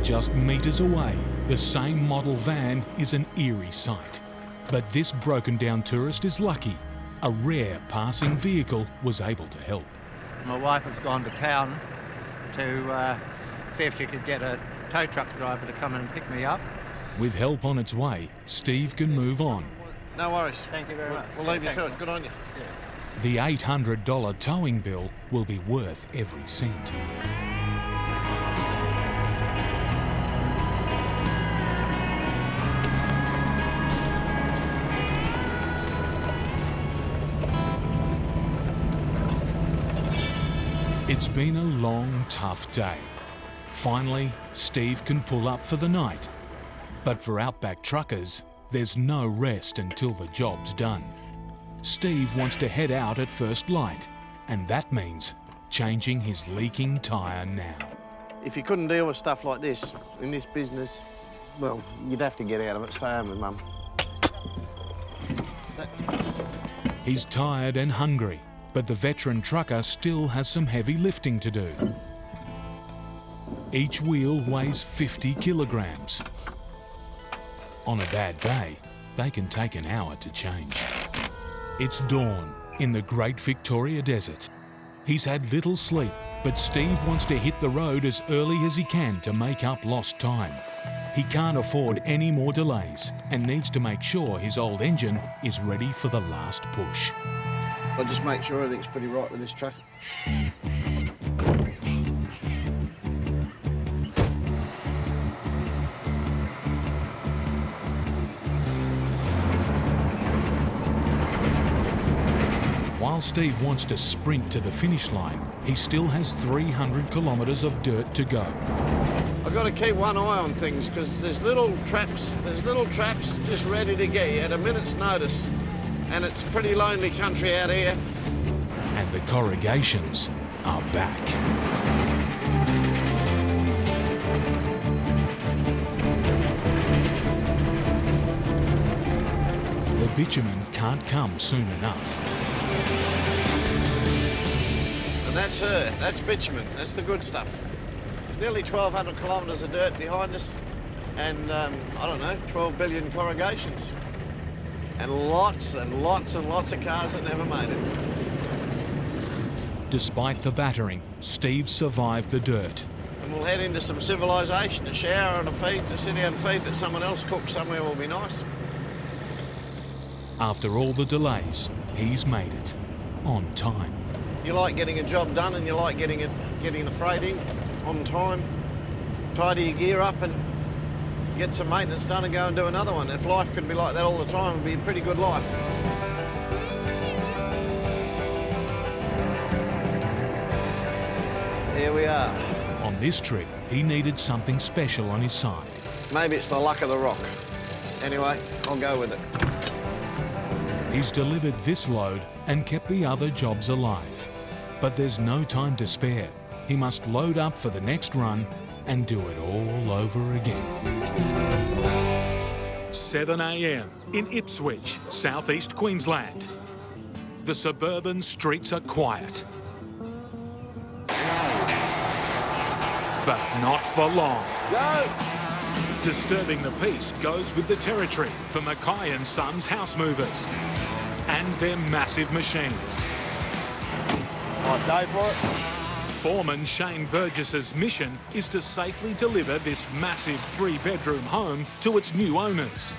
Just metres away, the same model van is an eerie sight. But this broken down tourist is lucky. A rare passing vehicle was able to help. My wife has gone to town to see if she could get a tow truck driver to come and pick me up. With help on its way, Steve can move on. No worries. Thank you very much. We'll leave you to it. Good on you. The $800 towing bill will be worth every cent. It's been a long, tough day. Finally, Steve can pull up for the night. But for Outback Truckers, there's no rest until the job's done. Steve wants to head out at first light, and that means changing his leaking tyre now. If you couldn't deal with stuff like this in this business, well, you'd have to get out of it. Stay home with Mum. He's tired and hungry, but the veteran trucker still has some heavy lifting to do. Each wheel weighs 50 kilograms. On a bad day, they can take an hour to change. It's dawn in the Great Victoria Desert. He's had little sleep, but Steve wants to hit the road as early as he can to make up lost time. He can't afford any more delays and needs to make sure his old engine is ready for the last push. I'll just make sure everything's pretty right with this truck. While Steve wants to sprint to the finish line, he still has 300 kilometres of dirt to go. I've got to keep one eye on things because there's little traps just ready to get you at a minute's notice. And it's pretty lonely country out here. And the corrugations are back. The bitumen can't come soon enough. And that's her. That's bitumen. That's the good stuff. Nearly 1,200 kilometres of dirt behind us. And, I don't know, 12 billion corrugations. And lots and lots and lots of cars that never made it. Despite the battering, Steve survived the dirt. And we'll head into some civilization, a shower and a feed, to sit down and feed that someone else cooks somewhere will be nice. After all the delays, he's made it on time. You like getting a job done and you like getting the freight in on time, tidy your gear up and get some maintenance done and go and do another one. If life could be like that all the time, it'd be a pretty good life. Here we are. On this trip, he needed something special on his side. Maybe it's the luck of the rock. Anyway, I'll go with it. He's delivered this load and kept the other jobs alive. But there's no time to spare. He must load up for the next run and do it all over again. 7 a.m. in Ipswich, southeast Queensland. The suburban streets are quiet. But not for long. Go! Disturbing the peace goes with the territory for Mackay and Sons house movers and their massive machines. Nice day for it. Foreman Shane Burgess's mission is to safely deliver this massive 3-bedroom home to its new owners.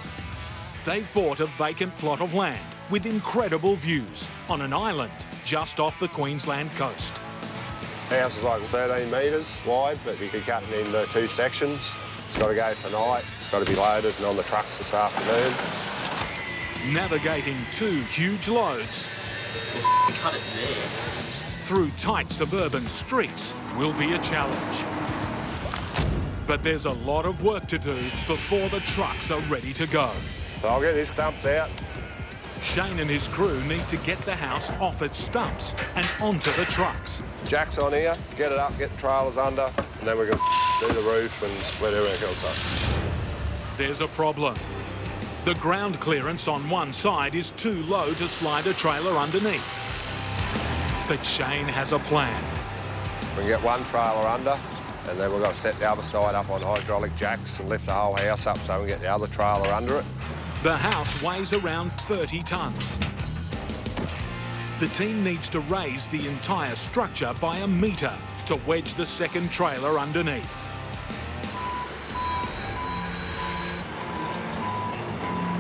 They've bought a vacant plot of land with incredible views on an island just off the Queensland coast. The house is like 13 metres wide, but you could cut it into 2 sections. It's got to go for night, it's got to be loaded and on the trucks this afternoon. Navigating 2 huge loads Cut it there. through tight suburban streets will be a challenge. But there's a lot of work to do before the trucks are ready to go. So I'll get these stumps out. Shane and his crew need to get the house off its stumps and onto the trucks. Jacks on here, get it up, get the trailers under, and then we can do the roof and split everything else up. There's a problem. The ground clearance on one side is too low to slide a trailer underneath. But Shane has a plan. We can get one trailer under, and then we've got to set the other side up on hydraulic jacks and lift the whole house up so we can get the other trailer under it. The house weighs around 30 tonnes. The team needs to raise the entire structure by a metre to wedge the second trailer underneath.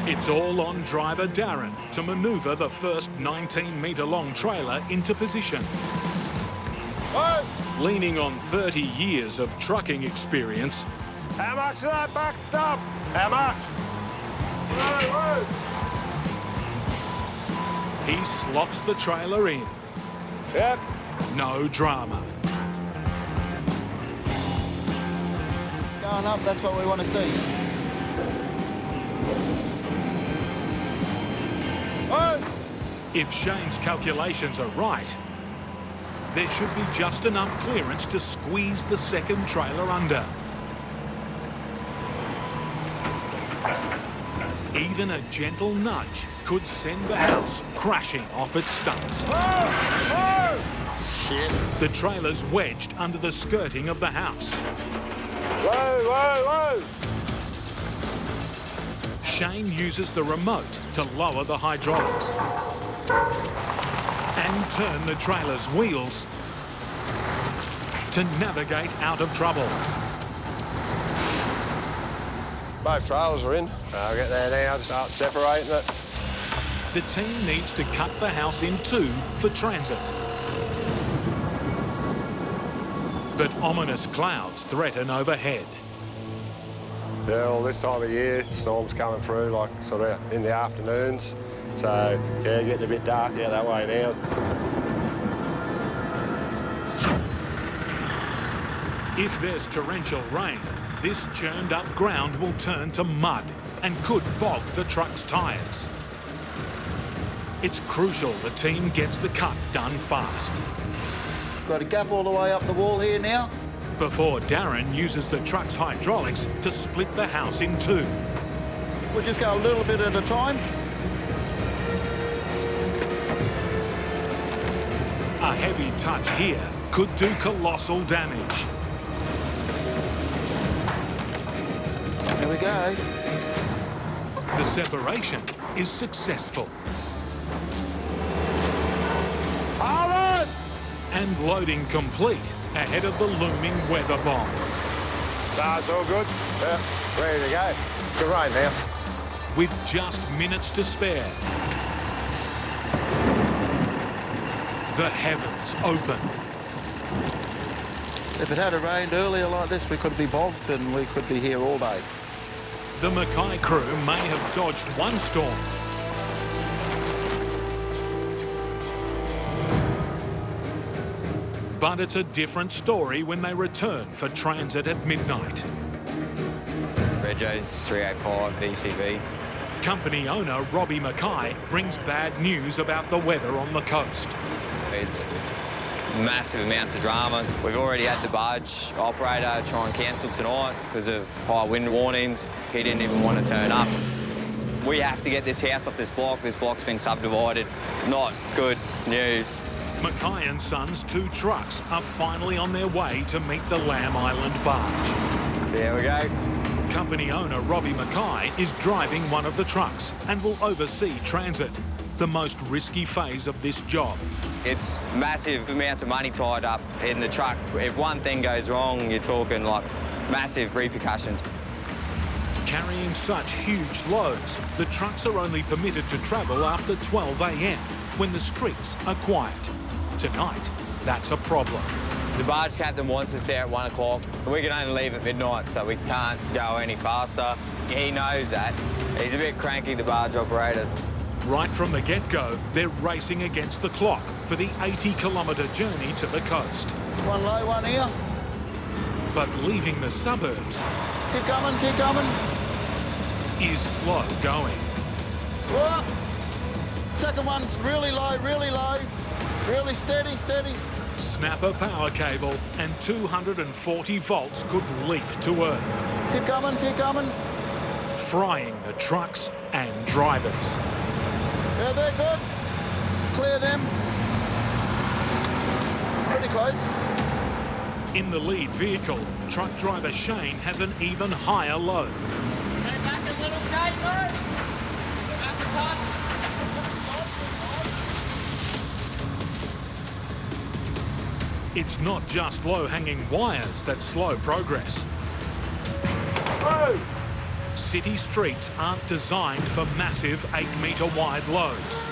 It's all on driver Darren to manoeuvre the first 19-metre-long trailer into position. Whoa. Leaning on 30 years of trucking experience. How much of that backstop? How much? Whoa, whoa. He slots the trailer in. Yep. No drama. Going up, that's what we want to see. If Shane's calculations are right, there should be just enough clearance to squeeze the second trailer under. Even a gentle nudge could send the house crashing off its stumps. Shit. The trailer's wedged under the skirting of the house. Whoa, whoa, whoa! Shane uses the remote to lower the hydraulics and turn the trailer's wheels to navigate out of trouble. Both trailers are in. I'll get there now, start separating it. The team needs to cut the house in two for transit. But ominous clouds threaten overhead. Yeah, well, this time of year, storms coming through, like sort of in the afternoons. So, yeah, getting a bit dark out that way now. If there's torrential rain, this churned up ground will turn to mud and could bog the truck's tyres. It's crucial the team gets the cut done fast. Got a gap all the way up the wall here now. Before Darren uses the truck's hydraulics to split the house in two. We'll just go a little bit at a time. A heavy touch here could do colossal damage. There we go. The separation is successful. Hold on! And loading complete ahead of the looming weather bomb. No, it's all good. Yeah, ready to go. Good rain now. With just minutes to spare, the heavens open. If it had rained earlier like this, we could be bogged and we could be here all day. The Mackay crew may have dodged one storm, but it's a different story when they return for transit at midnight. Reggio's 385 VCV. Company owner Robbie Mackay brings bad news about the weather on the coast. It's massive amounts of drama. We've already had the barge operator try and cancel tonight because of high wind warnings. He didn't even want to turn up. We have to get this house off this block. This block's been subdivided. Not good news. Mackay and Sons' two trucks are finally on their way to meet the Lamb Island barge. So here we go. Company owner Robbie Mackay is driving one of the trucks and will oversee transit, the most risky phase of this job. It's massive amount of money tied up in the truck. If one thing goes wrong, you're talking like massive repercussions. Carrying such huge loads, the trucks are only permitted to travel after 12 a.m, when the streets are quiet. Tonight, that's a problem. The barge captain wants us there at 1 o'clock. We can only leave at midnight, so we can't go any faster. He knows that. He's a bit cranky, the barge operator. Right from the get-go, they're racing against the clock for the 80-kilometre journey to the coast. One low, one here. But leaving the suburbs... Keep coming, keep coming. ...is slow going. Whoa. Second one's really low, really steady, steady. Snap a power cable and 240 volts could leap to earth. Keep coming, keep coming. frying the trucks and drivers. Yeah, they're good. Clear them. It's pretty close. In the lead vehicle, truck driver Shane has an even higher load. Back a little straight, bro. Back the top. It's not just low-hanging wires that slow progress. Whoa! City streets aren't designed for massive 8-metre wide loads.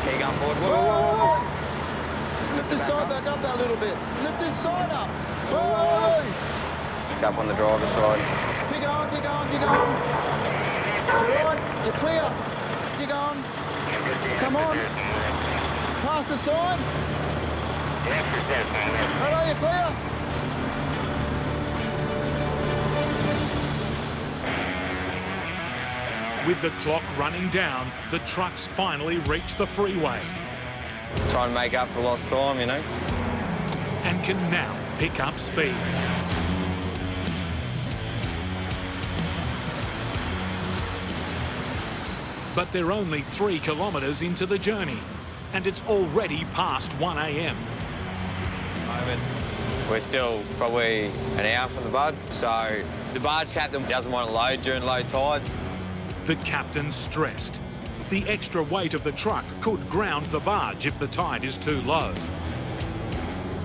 Keep going forward. Whoa, whoa, whoa, whoa. Lift this side back up that little bit. Lift this side up. Whoa! Up on the driver's side. Keep going, keep going, keep going. You're on. You're clear. Keep going. Come on. Pass the side. Hello, you're clear. With the clock running down, the trucks finally reach the freeway. Try and make up for lost time, you know. And can now pick up speed. But they're only 3 kilometres into the journey, and it's already past 1 a.m. We're still probably an hour from the barge, so the barge captain doesn't want to load during low tide. The captain's stressed. The extra weight of the truck could ground the barge if the tide is too low.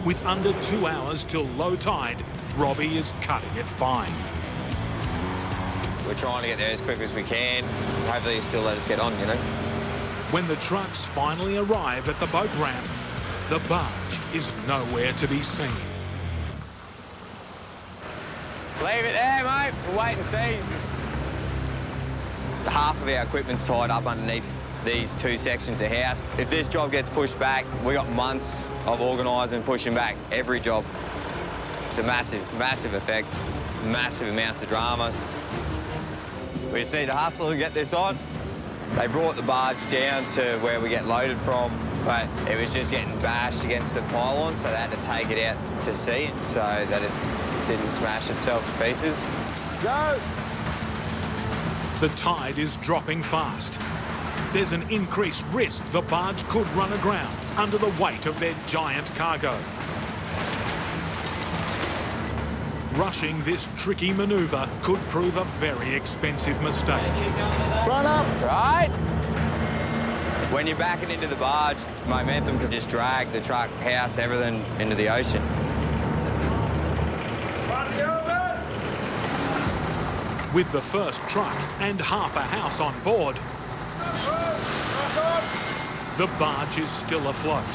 With under 2 hours till low tide, Robbie is cutting it fine. We're trying to get there as quick as we can. Hopefully, he'll still let us get on, you know. When the trucks finally arrive at the boat ramp, the barge is nowhere to be seen. Leave it there, mate. We'll wait and see. Half of our equipment's tied up underneath these 2 sections of house. If this job gets pushed back, we got months of organising and pushing back every job. It's a massive, massive effect, massive amounts of dramas. We just need to hustle and get this on. They brought the barge down to where we get loaded from, but it was just getting bashed against the pylon, so they had to take it out to sea so that it didn't smash itself to pieces. Go! The tide is dropping fast. There's an increased risk the barge could run aground under the weight of their giant cargo. Rushing this tricky manoeuvre could prove a very expensive mistake. Front up! Right. When you're backing into the barge, momentum can just drag the truck, house, everything into the ocean. With the first truck and half a house on board, the barge is still afloat.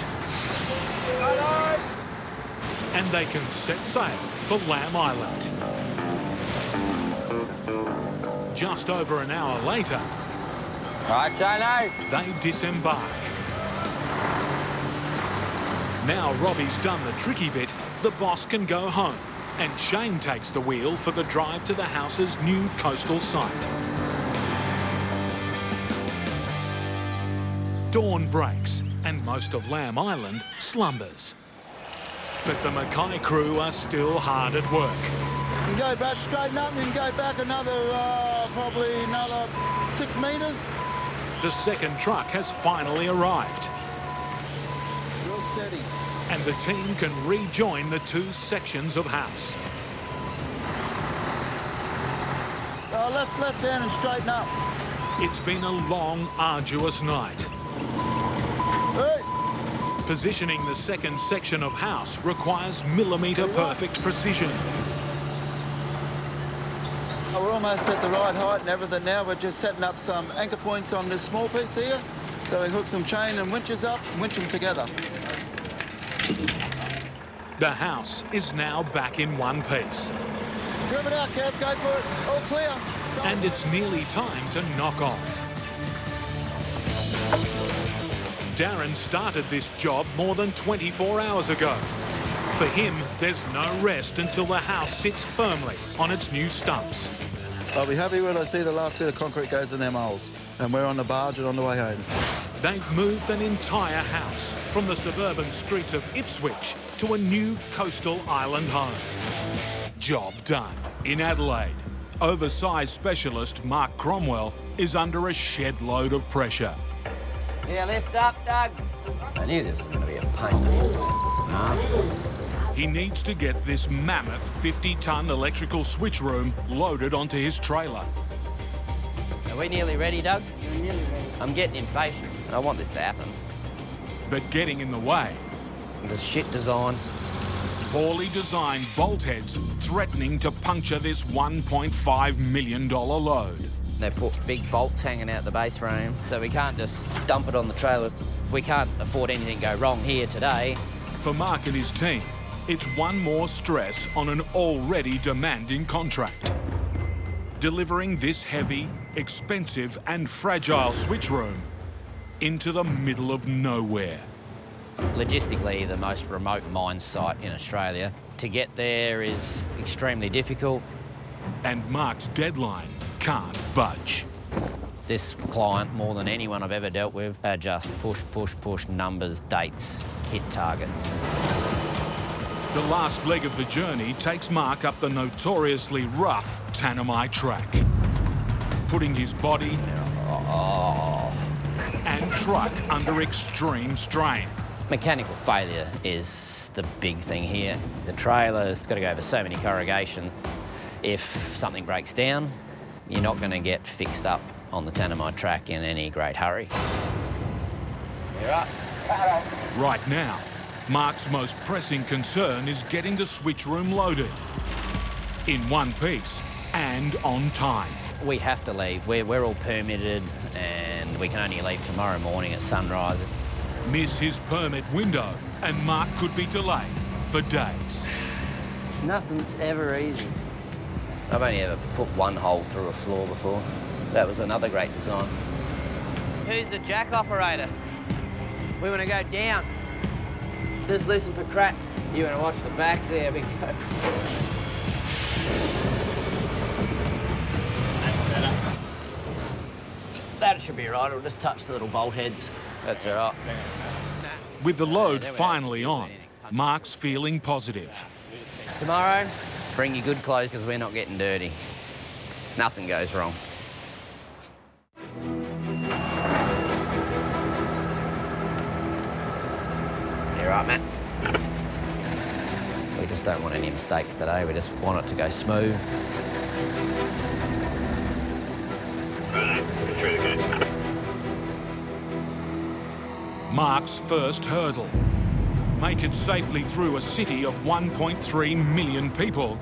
And they can set sail for Lamb Island. Just over an hour later, Right, Shano. they disembark. Now Robbie's done the tricky bit, the boss can go home, and Shane takes the wheel for the drive to the house's new coastal site. Dawn breaks, and most of Lamb Island slumbers. But the Mackay crew are still hard at work. You can go back, straighten up, and you can go back probably another 6 metres. The second truck has finally arrived, Real steady. and the team can rejoin the 2 sections of house. Left down and straighten up. It's been a long, arduous night. Hey. Positioning the second section of house requires millimetre-perfect precision. Oh, we're almost at the right height and everything now. We're just setting up some anchor points on this small piece here. So we hook some chain and winches up and winch them together. The house is now back in one piece. Grab it out, Kev. Go for it. All clear. And it's nearly time to knock off. Darren started this job more than 24 hours ago. For him, there's no rest until the house sits firmly on its new stumps. I'll be happy when I see the last bit of concrete goes in them holes. And we're on the barge and on the way home. They've moved an entire house from the suburban streets of Ipswich to a new coastal island home. Job done in Adelaide. Oversized specialist Mark Cromwell is under a shed load of pressure. Yeah, lift up, Doug. I knew this was going to be a pain. He needs to get this mammoth 50-ton electrical switch room loaded onto his trailer. Are we nearly ready, Doug? You're nearly ready. I'm getting impatient. I want this to happen. But getting in the way. The shit design. Poorly designed bolt heads threatening to puncture this $1.5 million load. They put big bolts hanging out the base frame, so we can't just dump it on the trailer. We can't afford anything to go wrong here today. For Mark and his team, it's one more stress on an already demanding contract. Delivering this heavy, expensive and fragile switch room into the middle of nowhere. Logistically, the most remote mine site in Australia. To get there is extremely difficult. And Mark's deadline can't budge. This client, more than anyone I've ever dealt with, are just push, numbers, dates, hit targets. The last leg of the journey takes Mark up the notoriously rough Tanami track, putting his body and truck under extreme strain. Mechanical failure is the big thing here. The trailer's got to go over so many corrugations. If something breaks down, you're not going to get fixed up on the Tanami track in any great hurry. You're up. Right now, Mark's most pressing concern is getting the switch room loaded in one piece and on time. We have to leave. We're all permitted and we can only leave tomorrow morning at sunrise. Miss his permit window and Mark could be delayed for days. Nothing's ever easy. I've only ever put one hole through a floor before. That was another great design. Who's the jack operator? We want to go down. Just listen for cracks. You want to watch the backs? There we go. That should be right. It'll just touch the little bolt heads. That's all right. With the load finally on, Mark's feeling positive. Tomorrow, bring your good clothes because we're not getting dirty. Nothing goes wrong. You right, Matt? We just don't want any mistakes today. We just want it to go smooth. Mark's first hurdle. Make it safely through a city of 1.3 million people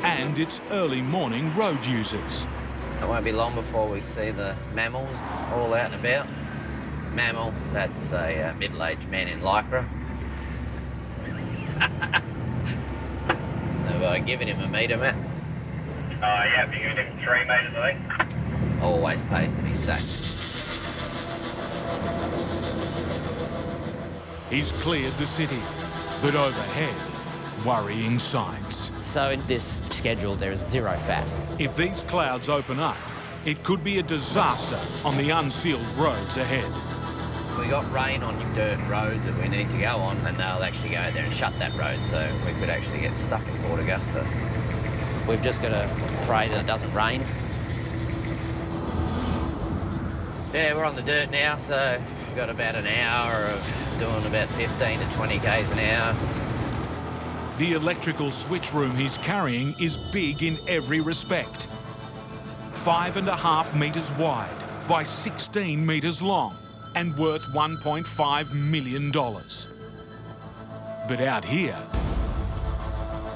and its early morning road users. It won't be long before we see the mammals all out and about. Mammal, that's a middle-aged man in Lycra. Have I given him a metre, Matt? Yeah, I've given him 3 metres, I think. Always pays to be sacked. He's cleared the city, but overhead, worrying signs. So in this schedule, there is 0 fat. If these clouds open up, it could be a disaster on the unsealed roads ahead. We got rain on dirt roads that we need to go on, and they'll actually go there and shut that road, so we could actually get stuck in Port Augusta. We've just got to pray that it doesn't rain. Yeah, we're on the dirt now, so we've got about an hour of doing about 15 to 20 k's an hour. The electrical switch room he's carrying is big in every respect. 5.5 metres wide by 16 metres long and worth $1.5 million. But out here,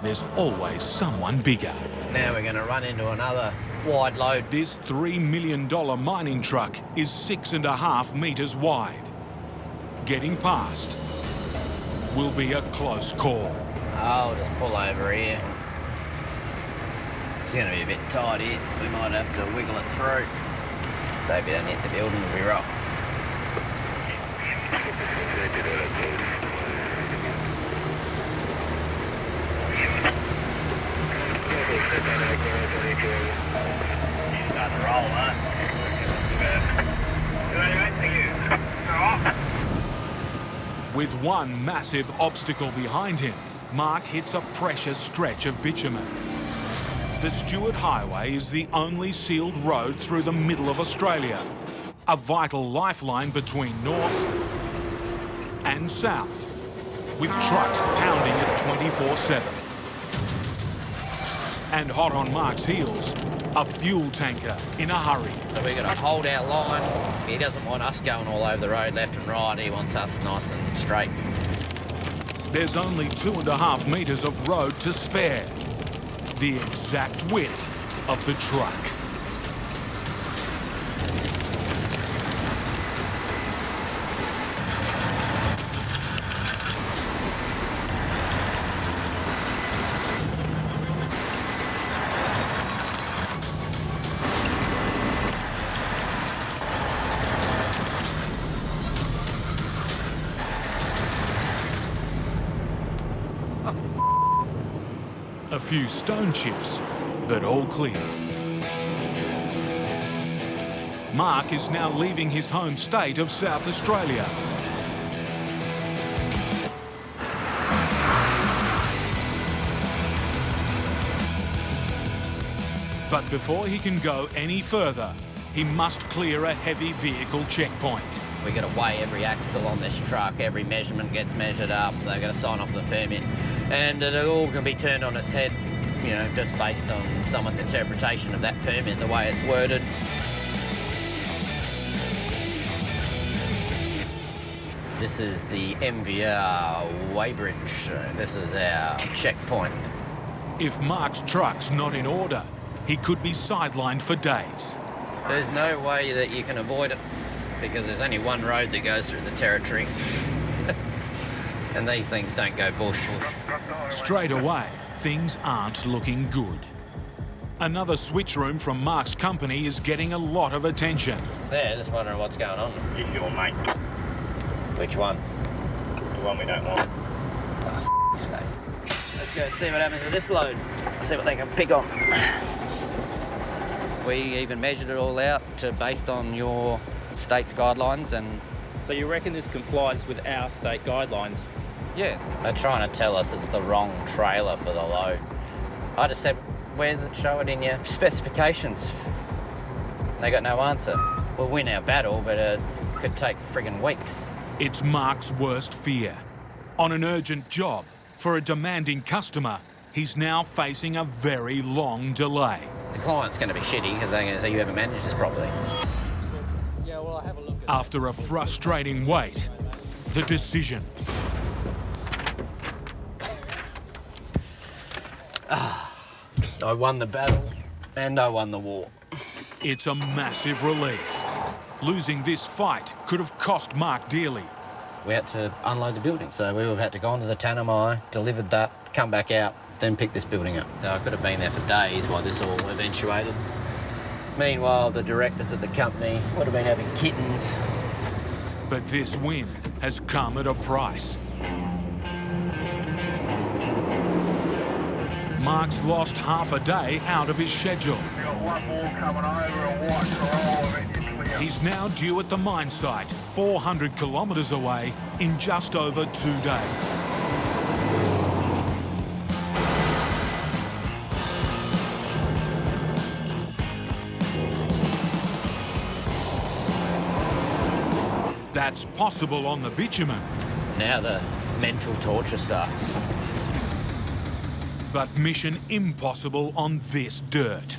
there's always someone bigger. Now we're going to run into another wide load. This $3 million mining truck is 6.5 metres wide. Getting past will be a close call. I'll just pull over here. It's going to be a bit tight here. We might have to wiggle it through. So if you don't hit the building, we'll be right. With one massive obstacle behind him, Mark hits a precious stretch of bitumen. The Stuart Highway is the only sealed road through the middle of Australia, a vital lifeline between north and south, with trucks pounding it 24/7. And hot on Mark's heels, a fuel tanker in a hurry. So we're going to hold our line. He doesn't want us going all over the road left and right. He wants us nice and straight. There's only 2.5 metres of road to spare, the exact width of the truck. A few stone chips, but all clear. Mark is now leaving his home state of South Australia. But before he can go any further, he must clear a heavy vehicle checkpoint. We're going to weigh every axle on this truck. Every measurement gets measured up. They're going to sign off the permit. And it all can be turned on its head, you know, just based on someone's interpretation of that permit, the way it's worded. This is the MVR weighbridge. This is our checkpoint. If Mark's truck's not in order, he could be sidelined for days. There's no way that you can avoid it because there's only one road that goes through the territory. And these things don't go bush. Straight away, things aren't looking good. Another switch room from Mark's company is getting a lot of attention. Yeah, just wondering what's going on. It's your mate. Which one? The one we don't want. Oh, f***ing sake. Let's go see what happens with this load. See what they can pick on. We even measured it all out based on your state's guidelines and... So you reckon this complies with our state guidelines? Yeah. They're trying to tell us it's the wrong trailer for the load. I just said, where's it? Show it in your specifications. They got no answer. We'll win our battle, but it could take friggin' weeks. It's Mark's worst fear. On an urgent job for a demanding customer, he's now facing a very long delay. The client's going to be shitty because they're going to say you haven't managed this properly. Yeah, well, I'll have a look at After a frustrating wait, the decision. I won the battle and I won the war. It's a massive relief. Losing this fight could have cost Mark dearly. We had to unload the building, so we would have had to go onto the Tanami, delivered that, come back out, then pick this building up. So I could have been there for days while this all eventuated. Meanwhile, the directors at the company would have been having kittens. But this win has come at a price. Mark's lost half a day out of his schedule. Got one more coming over, a white corral, and you're clear. He's now due at the mine site, 400 kilometres away, in just over 2 days. That's possible on the bitumen. Now the mental torture starts. But mission impossible on this dirt.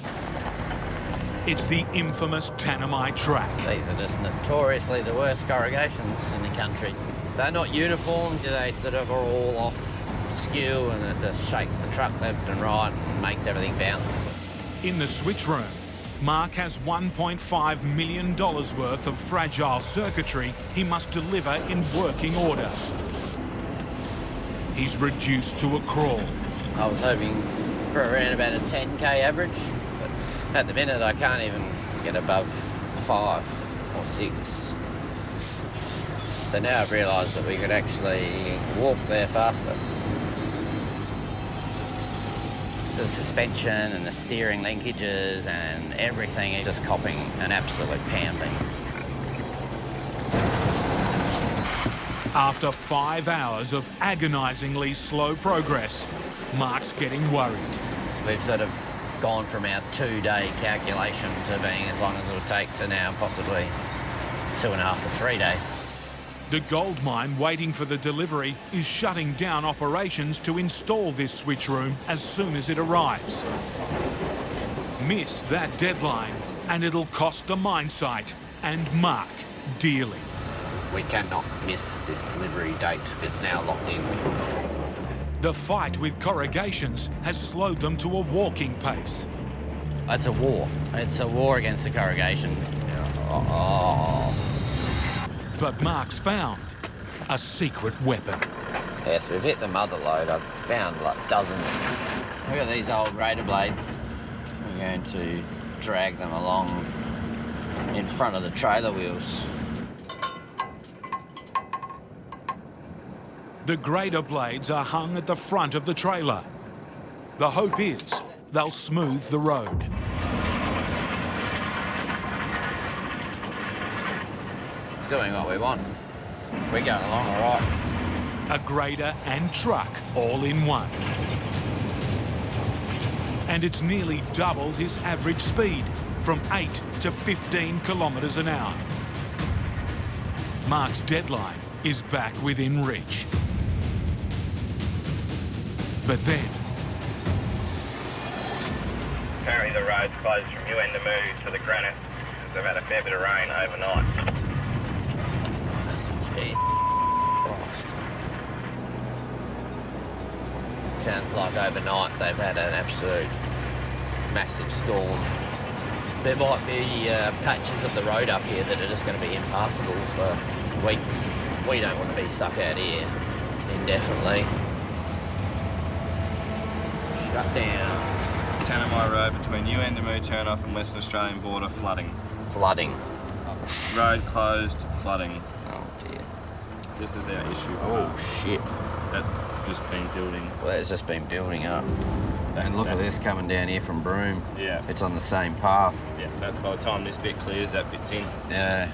It's the infamous Tanami track. These are just notoriously the worst corrugations in the country. They're not uniform, they sort of are all off skew and it just shakes the truck left and right and makes everything bounce. In the switch room, Mark has $1.5 million worth of fragile circuitry he must deliver in working order. He's reduced to a crawl. I was hoping for around about a 10k average, but at the minute I can't even get above 5 or 6. So now I've realised that we could actually walk there faster. The suspension and the steering linkages and everything is just copping an absolute pounding. After 5 hours of agonisingly slow progress, Mark's getting worried. We've sort of gone from our 2-day calculation to being as long as it would take to now possibly 2.5 to 3 days. The gold mine waiting for the delivery is shutting down operations to install this switch room as soon as it arrives. Miss that deadline and it'll cost the mine site and Mark dearly. We cannot miss this delivery date. It's now locked in. The fight with corrugations has slowed them to a walking pace. It's a war. It's a war against the corrugations. But Mark's found a secret weapon. Yes, we've hit the mother lode. I've found like dozens. Look at these old grader blades. We're going to drag them along in front of the trailer wheels. The grader blades are hung at the front of the trailer. The hope is they'll smooth the road. Doing what we want. We're going along all right. A grader and truck all in one. And it's nearly doubled his average speed from 8 to 15 kilometres an hour. Mark's deadline is back within reach. But then... Apparently the road's closed from Uendamu to the Granite because they've had a fair bit of rain overnight. Sounds like overnight they've had an absolute massive storm. There might be patches of the road up here that are just going to be impassable for weeks. We don't want to be stuck out here indefinitely. Shut down. Tanami Road between Uendamu turnoff and Western Australian border flooding. Flooding. Road closed, flooding. Oh dear. This is our issue. Oh shit. That's just been building. Well, it's just been building up. And look at this coming down here from Broome. Yeah. It's on the same path. Yeah, that's by the time this bit clears, that bit's in. Yeah.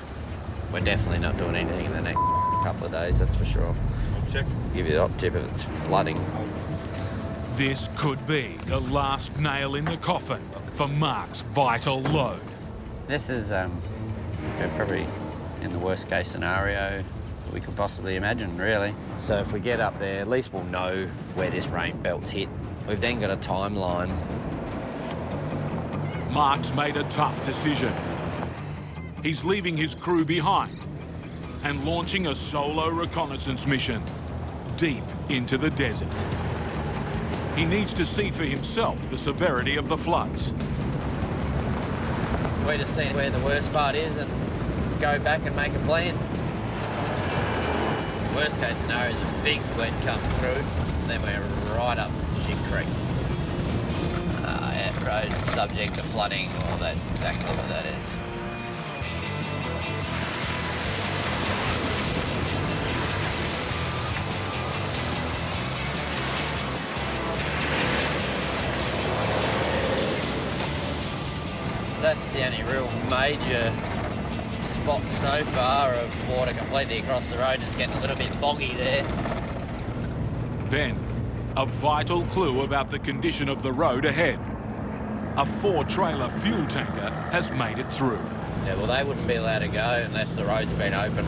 We're definitely not doing anything in the next couple of days, that's for sure. I'll check. Give you the hot tip if it's flooding. This could be the last nail in the coffin for Mark's vital load. This is we're probably in the worst case scenario we could possibly imagine, really. So if we get up there, at least we'll know where this rain belt's hit. We've then got a timeline. Mark's made a tough decision. He's leaving his crew behind and launching a solo reconnaissance mission deep into the desert. He needs to see for himself the severity of the floods. We're just seeing where the worst part is and go back and make a plan. Worst case scenario is a big wet comes through, and then we're right up Shit Creek. Road subject to flooding, well, that's exactly what that is. That's the only real major spot so far of water completely across the road. It's getting a little bit boggy there. Then, a vital clue about the condition of the road ahead. A 4-trailer fuel tanker has made it through. Yeah, well, they wouldn't be allowed to go unless the road's been open.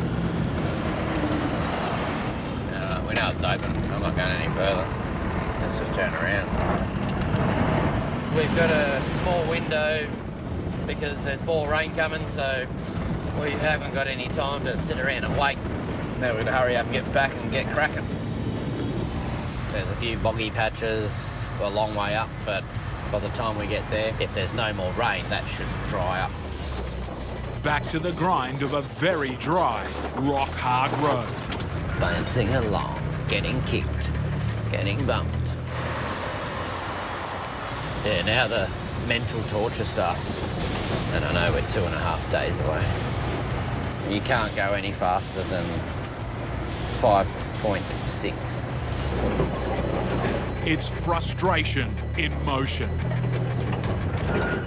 We know it's open. I'm not going any further. Let's just turn around. We've got a small window because there's more rain coming, so we haven't got any time to sit around and wait. Now we've got to hurry up and get back and get cracking. There's a few boggy patches a long way up, but by the time we get there, if there's no more rain, that should dry up. Back to the grind of a very dry, rock-hard road. Bouncing along, getting kicked, getting bumped. Yeah, now the mental torture starts. And I know we're 2.5 days away. You can't go any faster than 5.6. It's frustration in motion.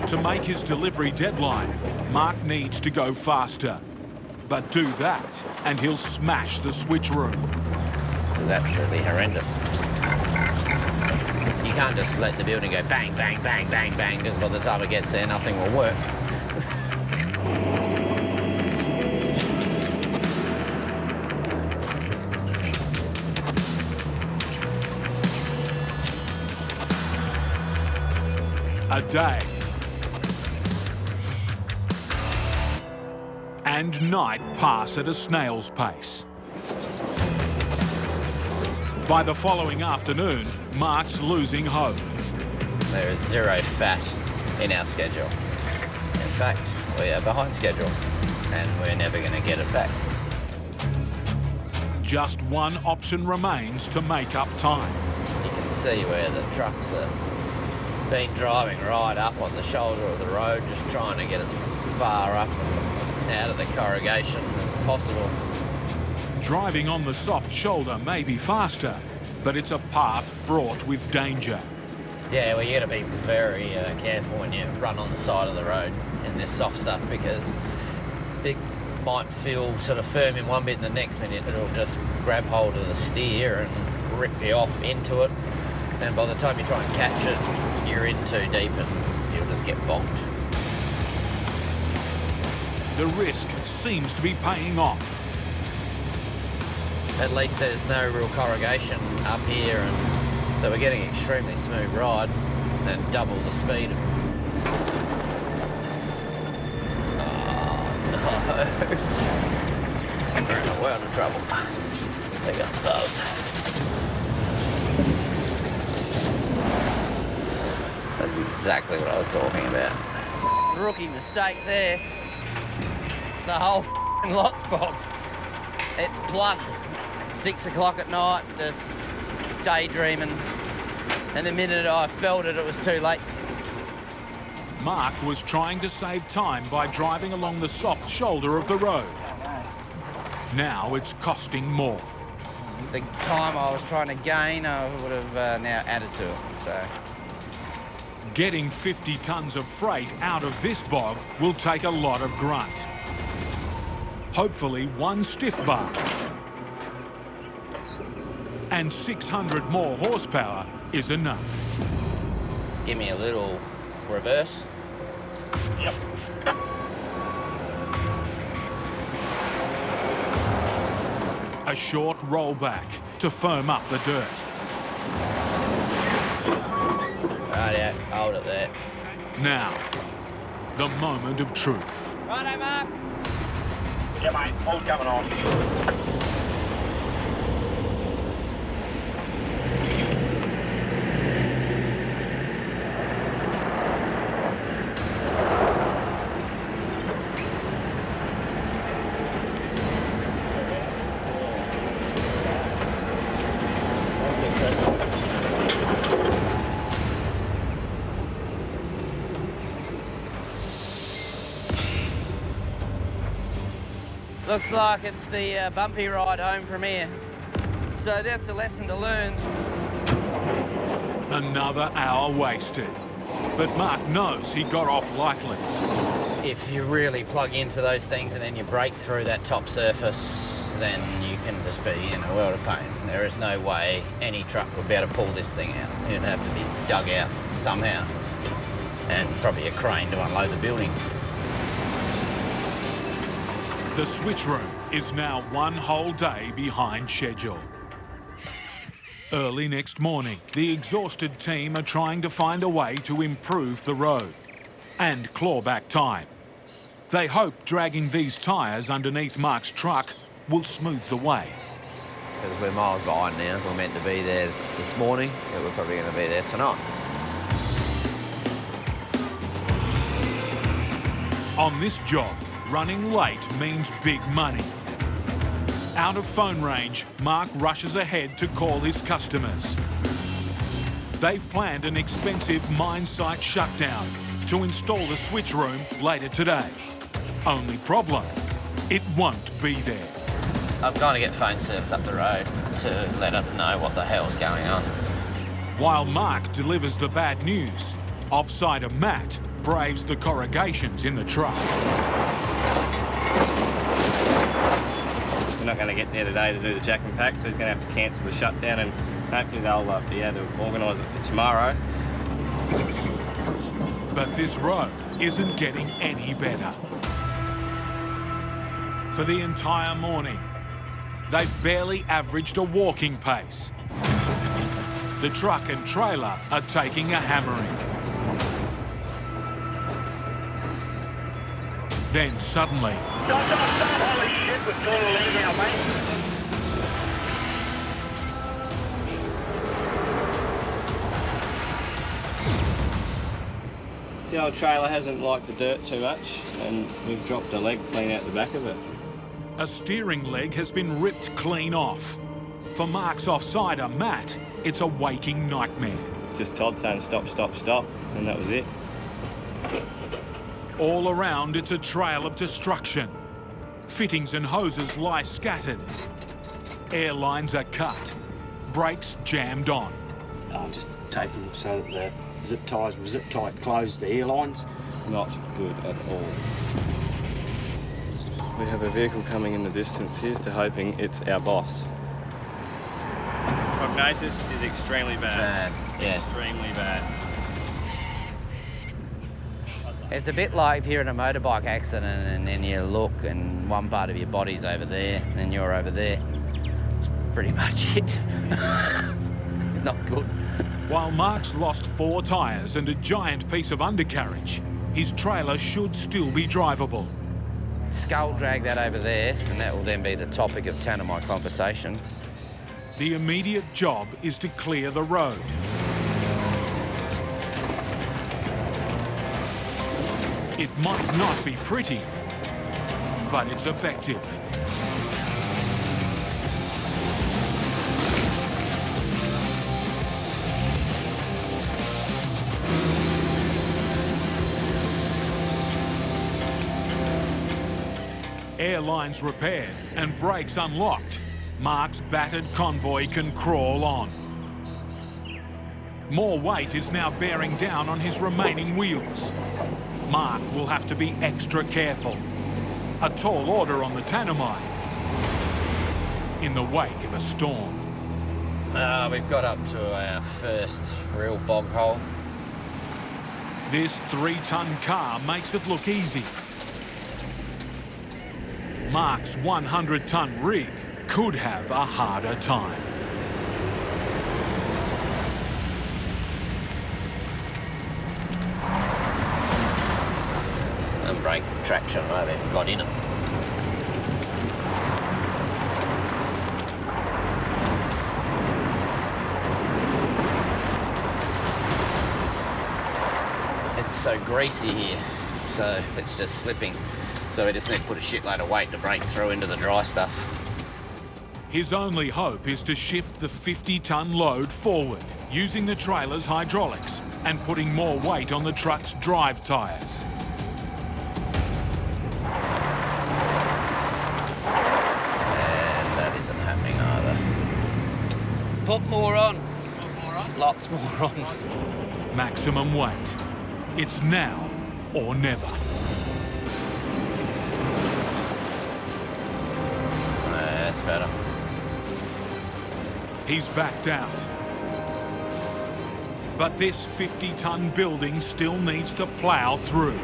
To make his delivery deadline, Mark needs to go faster. But do that, and he'll smash the switch room. This is absolutely horrendous. You can't just let the building go bang, bang, bang, bang, bang, because by the time it gets there, nothing will work. A day. And night pass at a snail's pace. By the following afternoon, Mark's losing hope. There is zero fat in our schedule. In fact, we are behind schedule, and we're never going to get it back. Just one option remains to make up time. You can see where the trucks are been driving right up on the shoulder of the road, just trying to get as far up out of the corrugation as possible. Driving on the soft shoulder may be faster, but it's a path fraught with danger. Yeah, well, you got to be very careful when you run on the side of the road in this soft stuff, because it might feel sort of firm in one bit and the next minute it'll just grab hold of the steer and rip you off into it. And by the time you try and catch it, you're in too deep and you'll just get bogged. The risk seems to be paying off. At least there's no real corrugation up here, and so we're getting an extremely smooth ride and double the speed. Oh no. We're in a world of trouble. They got bugged. That's exactly what I was talking about. Rookie mistake there. The whole lot's bogged. It's plugged. 6 o'clock at night, just daydreaming. And the minute I felt it, it was too late. Mark was trying to save time by driving along the soft shoulder of the road. Now it's costing more. The time I was trying to gain, I would have now added to it, so. Getting 50 tonnes of freight out of this bog will take a lot of grunt. Hopefully one stiff bar. And 600 more horsepower is enough. Give me a little reverse. Yep. A short rollback to firm up the dirt. Right, hold it there. Now, the moment of truth. Righto, Mark. Yeah, mate. All's coming on. Looks like it's the bumpy ride home from here. So that's a lesson to learn. Another hour wasted. But Mark knows he got off lightly. If you really plug into those things and then you break through that top surface, then you can just be in a world of pain. There is no way any truck would be able to pull this thing out. It'd have to be dug out somehow. And probably a crane to unload the building. The switch room is now one whole day behind schedule. Early next morning, the exhausted team are trying to find a way to improve the road and claw back time. They hope dragging these tyres underneath Mark's truck will smooth the way. Because we're miles behind now. We're meant to be there this morning, but we're probably going to be there tonight. On this job, running late means big money. Out of phone range, Mark rushes ahead to call his customers. They've planned an expensive mine site shutdown to install the switch room later today. Only problem, it won't be there. I'm going to get phone service up the road to let them know what the hell's going on. While Mark delivers the bad news, offsider Matt braves the corrugations in the truck. We're not going to get there today to do the jack and pack, so he's going to have to cancel the shutdown and Hopefully they'll be able to organise it for tomorrow. But this road isn't getting any better. For the entire morning, they've barely averaged a walking pace. The truck and trailer are taking a hammering. Then suddenly... Holy shit, we're doing a leg now, mate. The old trailer hasn't liked the dirt too much, and we've dropped a leg clean out the back of it. A steering leg has been ripped clean off. For Mark's offsider, Matt, it's a waking nightmare. Just Todd saying stop, stop, stop, and that was it. All around, it's a trail of destruction. Fittings and hoses lie scattered. Air lines are cut. Brakes jammed on. I'm just taping so that the zip ties will zip tight close the airlines. Not good at all. We have a vehicle coming in the distance. Here's to hoping it's our boss. Prognosis is extremely bad. Yeah. Extremely bad. It's a bit like if you're in a motorbike accident and then you look and one part of your body's over there and you're over there. It's pretty much it. Not good. While Mark's lost 4 tyres and a giant piece of undercarriage, his trailer should still be drivable. Skull drag that over there, and that will then be the topic of Tanami conversation. The immediate job is to clear the road. It might not be pretty, but it's effective. Airlines repaired and brakes unlocked, Mark's battered convoy can crawl on. More weight is now bearing down on his remaining wheels. Mark will have to be extra careful. A tall order on the Tanami in the wake of a storm. We've got up to our first real bog hole. This 3-ton car makes it look easy. Mark's 100-ton rig could have a harder time. And brake traction, I haven't got in it. It's so greasy here, so it's just slipping. So we just need to put a shitload of weight to break through into the dry stuff. His only hope is to shift the 50-ton load forward, using the trailer's hydraulics and putting more weight on the truck's drive tyres. And that isn't happening either. Put more on. Lots more on. Maximum weight. It's now or never. That's better. He's backed out. But this 50-ton building still needs to plough through.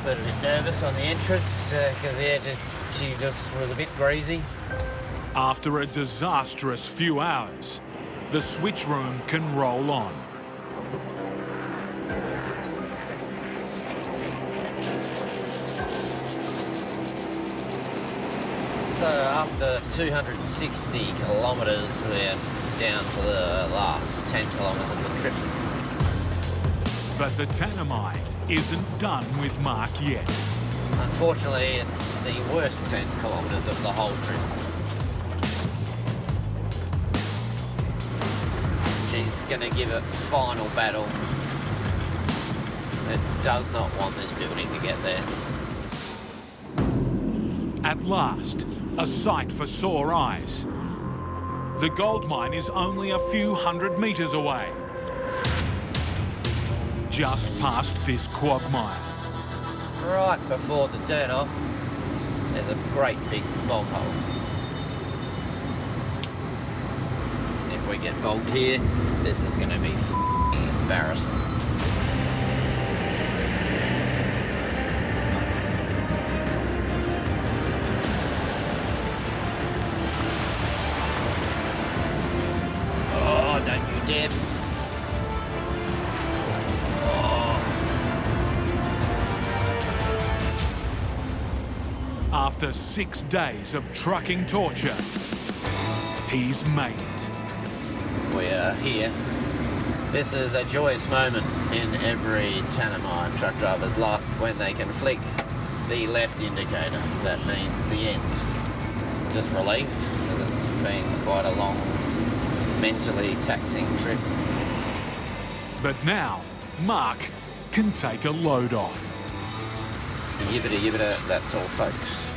A bit nervous on the entrance because she just was a bit greasy. After a disastrous few hours, the switch room can roll on. So after 260 kilometres, we're down to the last 10 kilometres of the trip. But the Tanami isn't done with Mark yet. Unfortunately, it's the worst 10 kilometres of the whole trip. She's going to give it final battle. It does not want this building to get there. At last, a sight for sore eyes. The gold mine is only a few hundred metres away. Just past this quagmire. Right before the turn-off, there's a great big bog hole. If we get bogged here, this is going to be embarrassing. Oh, don't you dare. After 6 days of trucking torture, he's made it. We are here. This is a joyous moment in every Tanami truck driver's life when they can flick the left indicator. That means the end. Just relief, because it's been quite a long, mentally taxing trip. But now, Mark can take a load off. Yibbida yibbida, that's all folks.